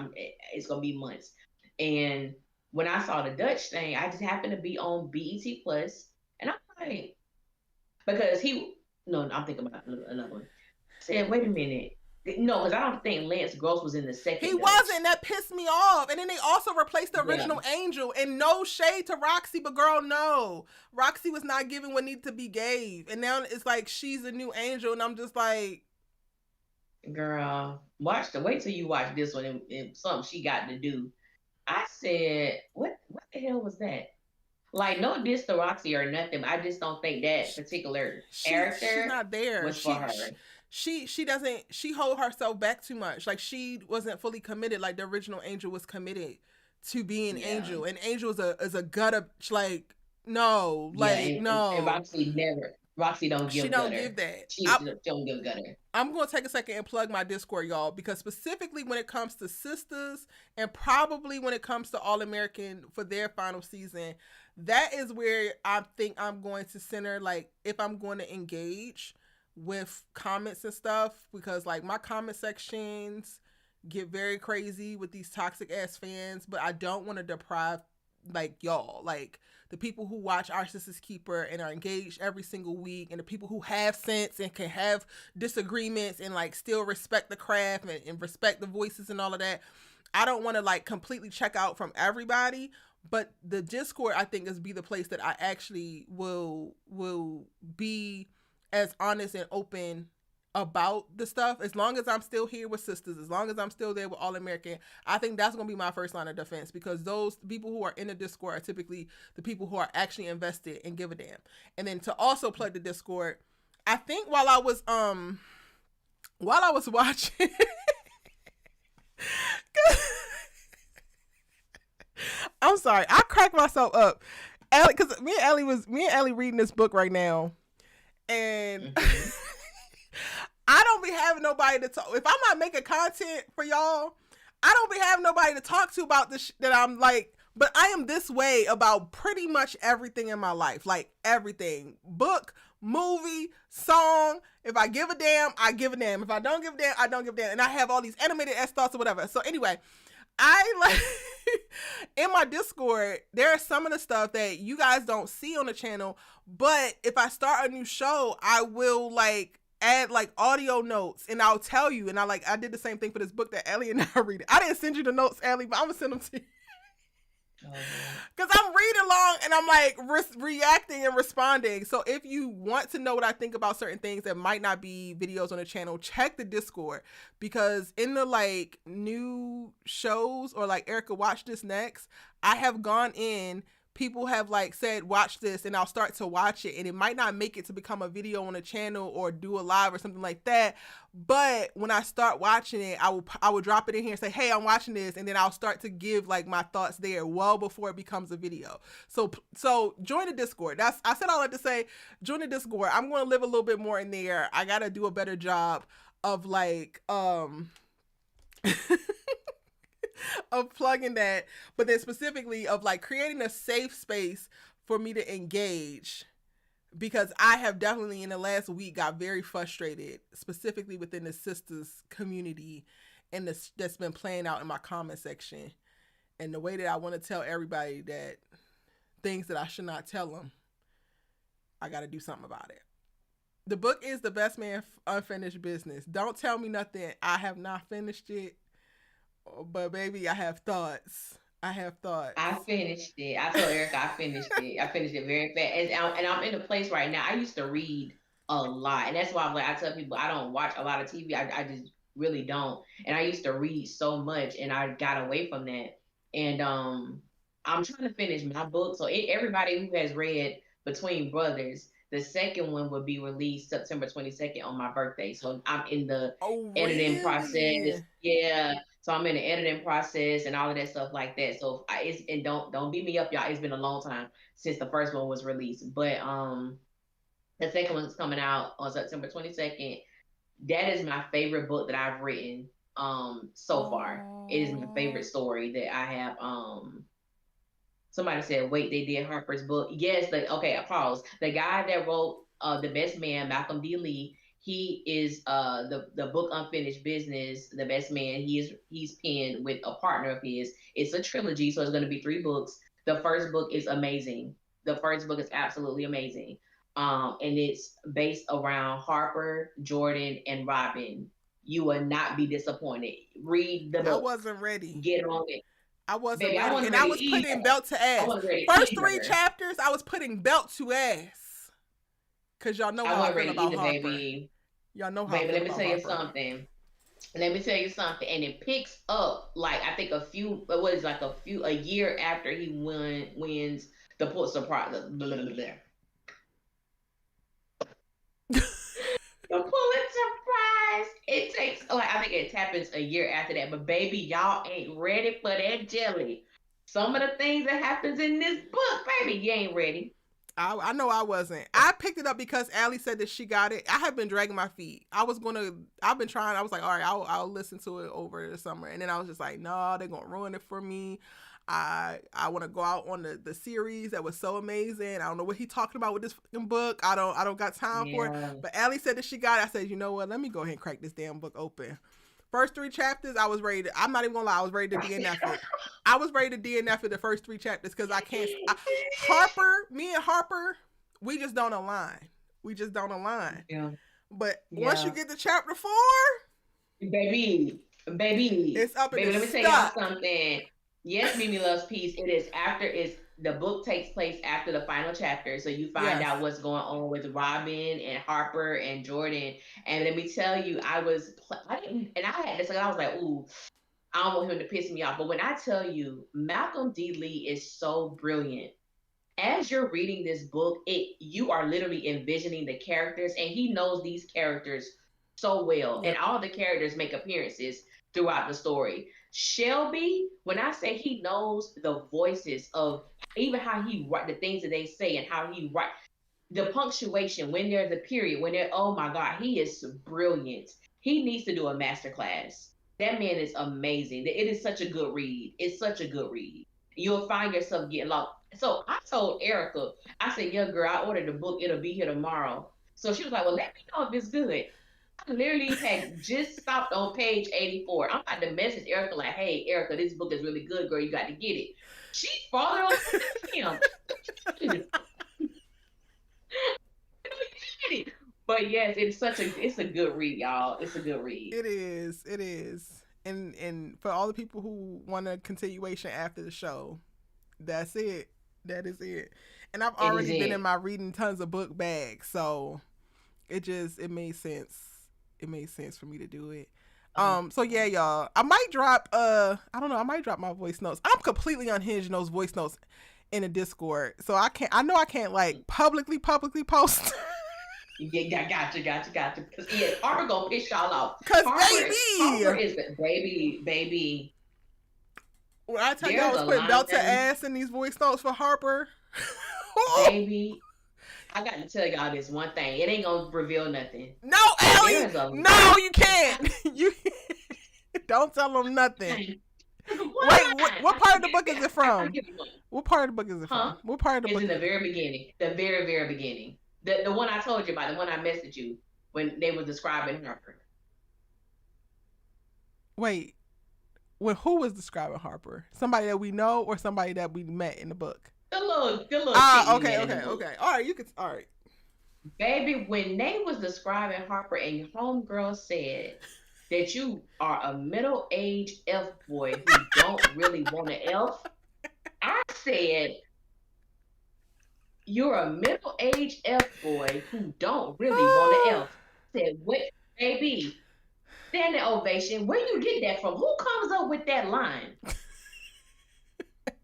Speaker 2: it's gonna be months. And when I saw the Dutch thing, I just happened to be on BET Plus, and I'm like, because he, no, I'm thinking about another one. I said, wait a minute. No, because I don't think Lance Gross was in the
Speaker 1: He
Speaker 2: second Dutch.
Speaker 1: wasn't. That pissed me off. And then they also replaced the
Speaker 2: Yeah.
Speaker 1: original Angel. And no shade to Roxy, but girl, no. Roxy was not giving what needed to be gave. And now it's like she's a new Angel, and I'm just like,
Speaker 2: Girl, wait till you watch this one and something she got to do. I said, what the hell was that? Like, no diss to Roxy or nothing. I just don't think that particular
Speaker 1: She's
Speaker 2: character
Speaker 1: not there.
Speaker 2: was for her.
Speaker 1: She doesn't, she hold herself back too much. Like, she wasn't fully committed like the original Angel was committed to being
Speaker 2: Yeah.
Speaker 1: Angel, and Angel is a gutter, like, no,
Speaker 2: Yeah,
Speaker 1: like,
Speaker 2: and
Speaker 1: no,
Speaker 2: Roxy don't
Speaker 1: she
Speaker 2: give
Speaker 1: don't give
Speaker 2: gutter.
Speaker 1: that.
Speaker 2: She don't give gutter.
Speaker 1: I'm going to take a second and plug my Discord, y'all, because specifically when it comes to Sistas and probably when it comes to All American for their final season, that is where I think I'm going to center, like, if I'm going to engage with comments and stuff, because, like, my comment sections get very crazy with these toxic ass fans, but I don't want to deprive, like, y'all, like, the people who watch Our Sisters Keeper and are engaged every single week, and the people who have sense and can have disagreements and, like, still respect the craft and respect the voices and all of that. I don't want to, like, completely check out from everybody, but the Discord, I think, is be the place that I actually will be as honest and open about the stuff. As long as I'm still here with Sisters, as long as I'm still there with All American, I think that's going to be my first line of defense, because those people who are in the Discord are typically the people who are actually invested and give a damn. And then to also plug the Discord, I think while I was watching I'm sorry, I cracked myself up, Ellie, because me and Ellie reading this book right now, and
Speaker 2: Mm-hmm.
Speaker 1: I don't be having nobody to talk. If I'm not making content for y'all, I don't be having nobody to talk to about this that I'm like. But I am this way about pretty much everything in my life, like everything: book, movie, song. If I give a damn, I give a damn. If I don't give a damn, I don't give a damn. And I have all these animated ass thoughts or whatever. So anyway, I like in my Discord, there are some of the stuff that you guys don't see on the channel, but if I start a new show, I will, like, add, like, audio notes, and I'll tell you. And I did the same thing for this book that Ellie and I read. I didn't send you the notes, Ellie, but I'm gonna send them to you. Because I'm reading along and I'm, like, reacting and responding. So if you want to know what I think about certain things that might not be videos on the channel, check the Discord. Because in the, like, new shows, or like Erica watch this next, I have gone in, people have, like, said watch this, and I'll start to watch it, and it might not make it to become a video on the channel or do a live or something like that, but when I start watching it, I will drop it in here and say, hey, I'm watching this, and then I'll start to give, like, my thoughts there well before it becomes a video. So join the Discord. I said all that to say, join the Discord. I'm going to live a little bit more in there. I got to do a better job of, like, of plugging that, but then specifically of, like, creating a safe space for me to engage, because I have definitely in the last week got very frustrated, specifically within the Sisters community, and that's been playing out in my comment section, and the way that I want to tell everybody that things that I should not tell them, I got to do something about it. The book is The Best Man Unfinished Business. Don't tell me nothing. I have not finished it. But baby, I have thoughts. I have thoughts.
Speaker 2: I finished it. I told Erica I finished it. I finished it very fast, and I'm in a place right now. I used to read a lot, and that's why I'm like, I tell people I don't watch a lot of TV. I just really don't. And I used to read so much, and I got away from that. And I'm trying to finish my book. So everybody who has read Between Brothers, the second one will be released September 22nd on my birthday. So I'm in the
Speaker 1: Oh,
Speaker 2: editing process.
Speaker 1: really?
Speaker 2: Yeah. So I'm in the editing process and all of that stuff like that. So and don't beat me up, y'all. It's been a long time since the first one was released. But the second one's coming out on September 22nd. That is my favorite book that I've written so far. It is my favorite story that I have somebody said, wait, they did Harper's book. Yes, okay, I pause. The guy that wrote The Best Man, Malcolm D. Lee, he is the book Unfinished Business, The Best Man. He's penned with a partner of his. It's a trilogy, so it's going to be 3 books. The first book is amazing. The first book is absolutely amazing. And it's based around Harper, Jordan, and Robin. You will not be disappointed. Read the
Speaker 1: I
Speaker 2: book.
Speaker 1: wasn't ready.
Speaker 2: Get on it.
Speaker 1: I wasn't
Speaker 2: Baby,
Speaker 1: ready.
Speaker 2: wasn't
Speaker 1: And I
Speaker 2: ready
Speaker 1: was
Speaker 2: either.
Speaker 1: putting belt to
Speaker 2: I
Speaker 1: ass.
Speaker 2: wasn't ready
Speaker 1: First
Speaker 2: either.
Speaker 1: 3 chapters, I was putting belt to ass. Because y'all know
Speaker 2: I
Speaker 1: how I
Speaker 2: wasn't
Speaker 1: feel
Speaker 2: ready
Speaker 1: about
Speaker 2: either,
Speaker 1: Harper.
Speaker 2: baby.
Speaker 1: Y'all know how I
Speaker 2: Baby,
Speaker 1: feel
Speaker 2: let me
Speaker 1: about
Speaker 2: tell you
Speaker 1: Harper.
Speaker 2: something. Let me tell you something, and it picks up like I think a year after he wins the Pulitzer Prize. The Pulitzer Prize. It takes like I think it happens a year after that. But baby, y'all ain't ready for that jelly. Some of the things that happens in this book, baby, you ain't ready.
Speaker 1: I know I wasn't. I picked it up because Allie said that she got it. I have been dragging my feet. I've been trying. I was like, all right, I'll listen to it over the summer. And then I was just like, no, they're going to ruin it for me. I want to go out on the series that was so amazing. I don't know what he talking about with this fucking book. I don't got time for it. But Allie said that she got it. I said, you know what? Let me go ahead and crack this damn book open. First 3 chapters, I was ready to, I'm not even gonna lie, I was ready to DNF it. I was ready to DNF it the first 3 chapters because me and Harper, we just don't align.
Speaker 2: Yeah.
Speaker 1: But once you get to chapter 4,
Speaker 2: baby,
Speaker 1: it's up in
Speaker 2: baby.
Speaker 1: the
Speaker 2: Let me tell y'all something. Yes, Mimi loves peace. It's the book takes place after the final chapter, so you find out what's going on with Robin and Harper and Jordan. And let me tell you, I had this. I was like, ooh, I don't want him to piss me off. But when I tell you, Malcolm D. Lee is so brilliant. As you're reading this book, you are literally envisioning the characters, and he knows these characters so well. Yep. And all the characters make appearances throughout the story. Shelby, when I say he knows the voices of even how he write the things that they say and how he write the punctuation when there's a period, when they're oh my God, he is brilliant. He needs to do a master class. That man is amazing. It is such a good read. It's such a good read. You'll find yourself getting lost. So I told Erica, I said, yeah, girl, I ordered the book. It'll be here tomorrow. So she was like, well, let me know if it's good. I literally had just stopped on page 84. I'm about to message Erica like, hey, Erica, this book is really good, girl. You got to get it. She's farther on him. But yes, it's a good read, y'all. It's a good read.
Speaker 1: It is. And for all the people who want a continuation after the show, that's it. That is it. And I've already been in my reading tons of book bags, so it made sense. It made sense for me to do it. So yeah, y'all. I might drop I don't know, I might drop my voice notes. I'm completely unhinged in those voice notes in a Discord. So I can't like publicly post.
Speaker 2: Yeah, gotcha. Cause Harper gonna piss y'all off.
Speaker 1: Cause
Speaker 2: Harper is baby.
Speaker 1: When I tell you I was putting belt to ass in these voice notes for Harper.
Speaker 2: Baby, I got to tell y'all this one thing. It ain't gonna reveal nothing.
Speaker 1: No, Allie. No, you can't. You don't tell them nothing. Wait, what part of the book is it from? What part of the book is it from? What part of the book?
Speaker 2: It's in the very beginning. The very, very beginning. The one I told you about, the one I messaged you when they were describing Harper.
Speaker 1: Wait, who was describing Harper? Somebody that we know or somebody that we met in the book?
Speaker 2: The little.
Speaker 1: Okay. All right.
Speaker 2: Baby, when they was describing Harper and your homegirl said that you are a middle-aged elf boy who don't really want an elf, I said, you're a middle-aged elf boy who don't really want an elf. I said, wait, baby, standing ovation. Where you get that from? Who comes up with that line?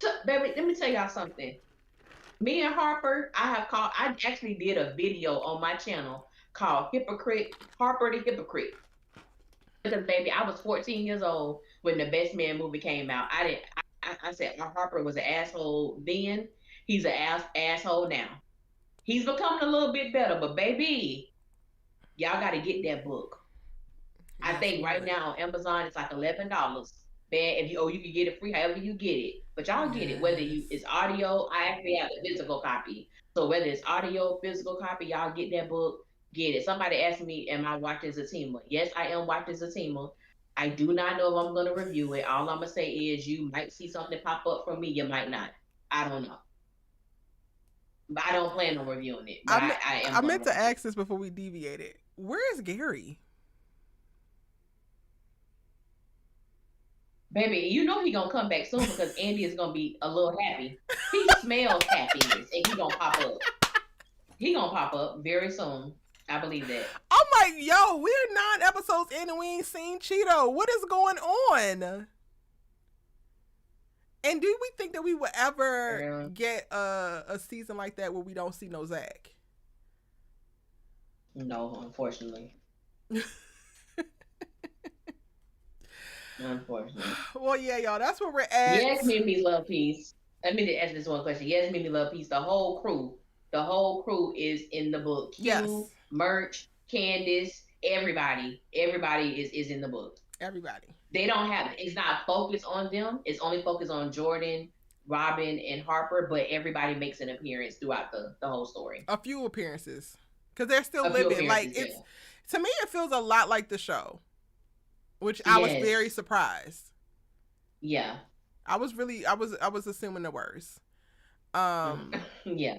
Speaker 2: So, baby, let me tell y'all something. Me and Harper, I actually did a video on my channel called Harper the Hypocrite. Because baby, I was 14 years old when the Best Man movie came out. I said Harper was an asshole then. He's an asshole now. He's becoming a little bit better, but baby, y'all got to get that book. I think right now on Amazon it's like $11. If you can get it free, however you get it. But y'all get it, whether it's audio. I actually have a physical copy. So whether it's audio, physical copy, y'all get that book, get it. Somebody asked me, am I watching Zatima? Yes, I am watching Zatima. I do not know if I'm going to review it. All I'm going to say is you might see something pop up from me. You might not. I don't know. But I don't plan on reviewing it. But I
Speaker 1: meant to ask this before we deviated. Where is Gary?
Speaker 2: Baby, you know he gonna come back soon because Andi is gonna be a little happy. He smells happiness and he gonna pop up. He gonna pop up very soon. I believe that.
Speaker 1: I'm like, yo, we're 9 episodes in and we ain't seen Cheeto. What is going on? And do we think that we would ever get a season like that where we don't see no Zach?
Speaker 2: No, unfortunately. Unfortunately.
Speaker 1: Well, yeah, y'all, that's where we're at.
Speaker 2: Yes, Mimi Love Peace. Let me ask this one question. Yes, Mimi Love Peace. The whole crew is in the book. Q,
Speaker 1: yes.
Speaker 2: Merch, Candace, everybody is in the book.
Speaker 1: Everybody.
Speaker 2: They don't have, it's not focused on them. It's only focused on Jordan, Robin, and Harper, but everybody makes an appearance throughout the whole story.
Speaker 1: A few appearances. Because they're still living. Like, it's, to me, it feels a lot like the show. Which I was very surprised.
Speaker 2: Yeah.
Speaker 1: I was assuming the worst.
Speaker 2: Yeah.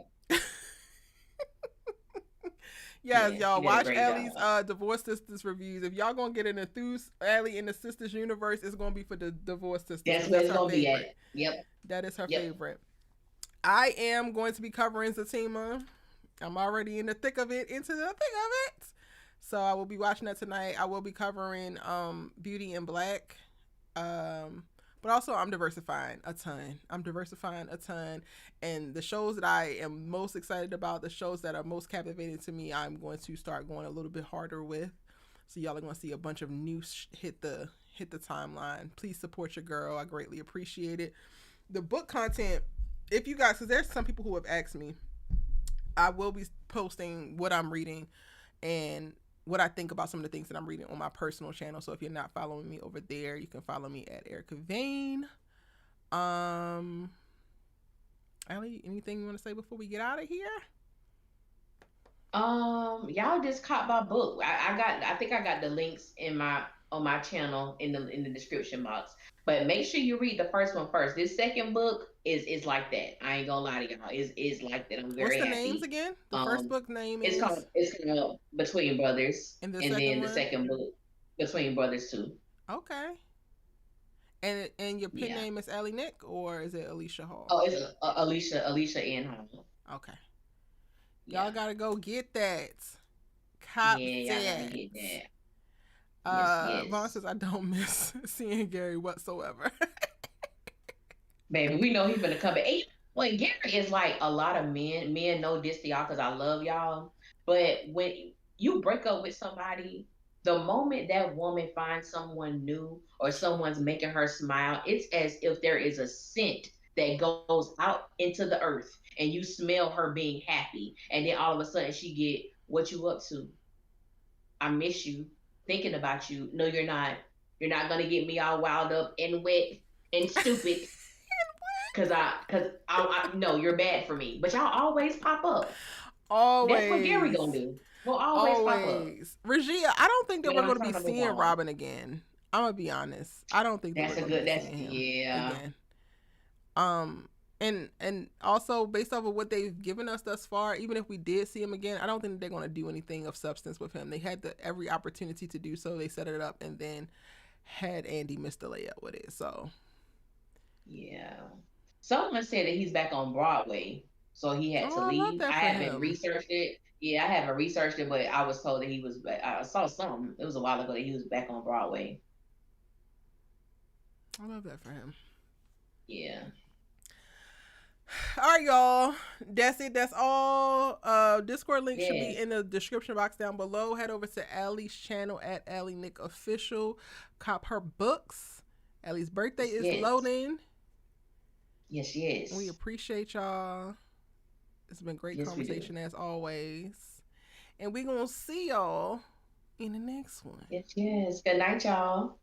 Speaker 1: Yes, y'all watch Allie's Divorce Sisters reviews. If y'all gonna get an enthused Allie in the Sisters universe, it's gonna be for the Divorce Sisters.
Speaker 2: That's where it's gonna be at. Yep.
Speaker 1: That is her favorite. I am going to be covering Zatima. I'm already in the thick of it, So I will be watching that tonight. I will be covering Beauty in Black. But also I'm diversifying a ton. And the shows that I am most excited about, the shows that are most captivating to me, I'm going to start going a little bit harder with. So y'all are going to see a bunch of new hit the timeline. Please support your girl. I greatly appreciate it. The book content, if you guys, because there's some people who have asked me, I will be posting what I'm reading and what I think about some of the things that I'm reading on my personal channel. So if you're not following me over there, you can follow me at Erica Vane. Allie, anything you want to say before we get out of here?
Speaker 2: Y'all just caught my book. I think I got the links on my channel in the description box. But make sure you read the first one first. This second book is like that. I ain't gonna lie to y'all. Is like that. I'm very happy.
Speaker 1: What's the names again? The first book name is
Speaker 2: it's called Between Brothers. And then the second book, Between Brothers 2.
Speaker 1: Okay. And your pen name is Allie Nick, or is it Alicia Hall?
Speaker 2: Oh, it's Alicia Ann Hall.
Speaker 1: Okay. Y'all gotta go get that. Cop that.
Speaker 2: Y'all gotta get that.
Speaker 1: Vaughn says I don't miss seeing Gary whatsoever.
Speaker 2: Baby, we know he's gonna come back. Well, Gary is like a lot of men. Men know this to y'all because I love y'all. But when you break up with somebody, the moment that woman finds someone new or someone's making her smile, it's as if there is a scent that goes out into the earth and you smell her being happy. And then all of a sudden she get, what you up to? I miss you. Thinking about you. No, you're not. You're not gonna get me all wild up and wet and stupid. Cause I know you're bad for me. But y'all always pop up.
Speaker 1: Always.
Speaker 2: That's what Gary gonna do. We'll always pop up.
Speaker 1: Regia, I don't think that we're gonna be seeing Robin again. I'm gonna be honest. I don't think
Speaker 2: that's a good. That's again.
Speaker 1: And also based off of what they've given us thus far, even if we did see him again, I don't think they're going to do anything of substance with him. They had every opportunity to do so. They set it up and then had Andi miss the layup with it. So
Speaker 2: yeah, someone said that he's back on Broadway, so he had to leave. I haven't researched it. Yeah, I haven't researched it, but I was told that he was. I saw something. It was a while ago that he was back on Broadway.
Speaker 1: I love that for him.
Speaker 2: Yeah.
Speaker 1: All right, y'all. That's it. That's all. Discord link should be in the description box down below. Head over to Allie's channel at Allie Nick Official. Cop her books. Allie's birthday is loading.
Speaker 2: Yes.
Speaker 1: We appreciate y'all. It's been great conversation as always. And we're going to see y'all in the next one.
Speaker 2: Yes. Good night, y'all.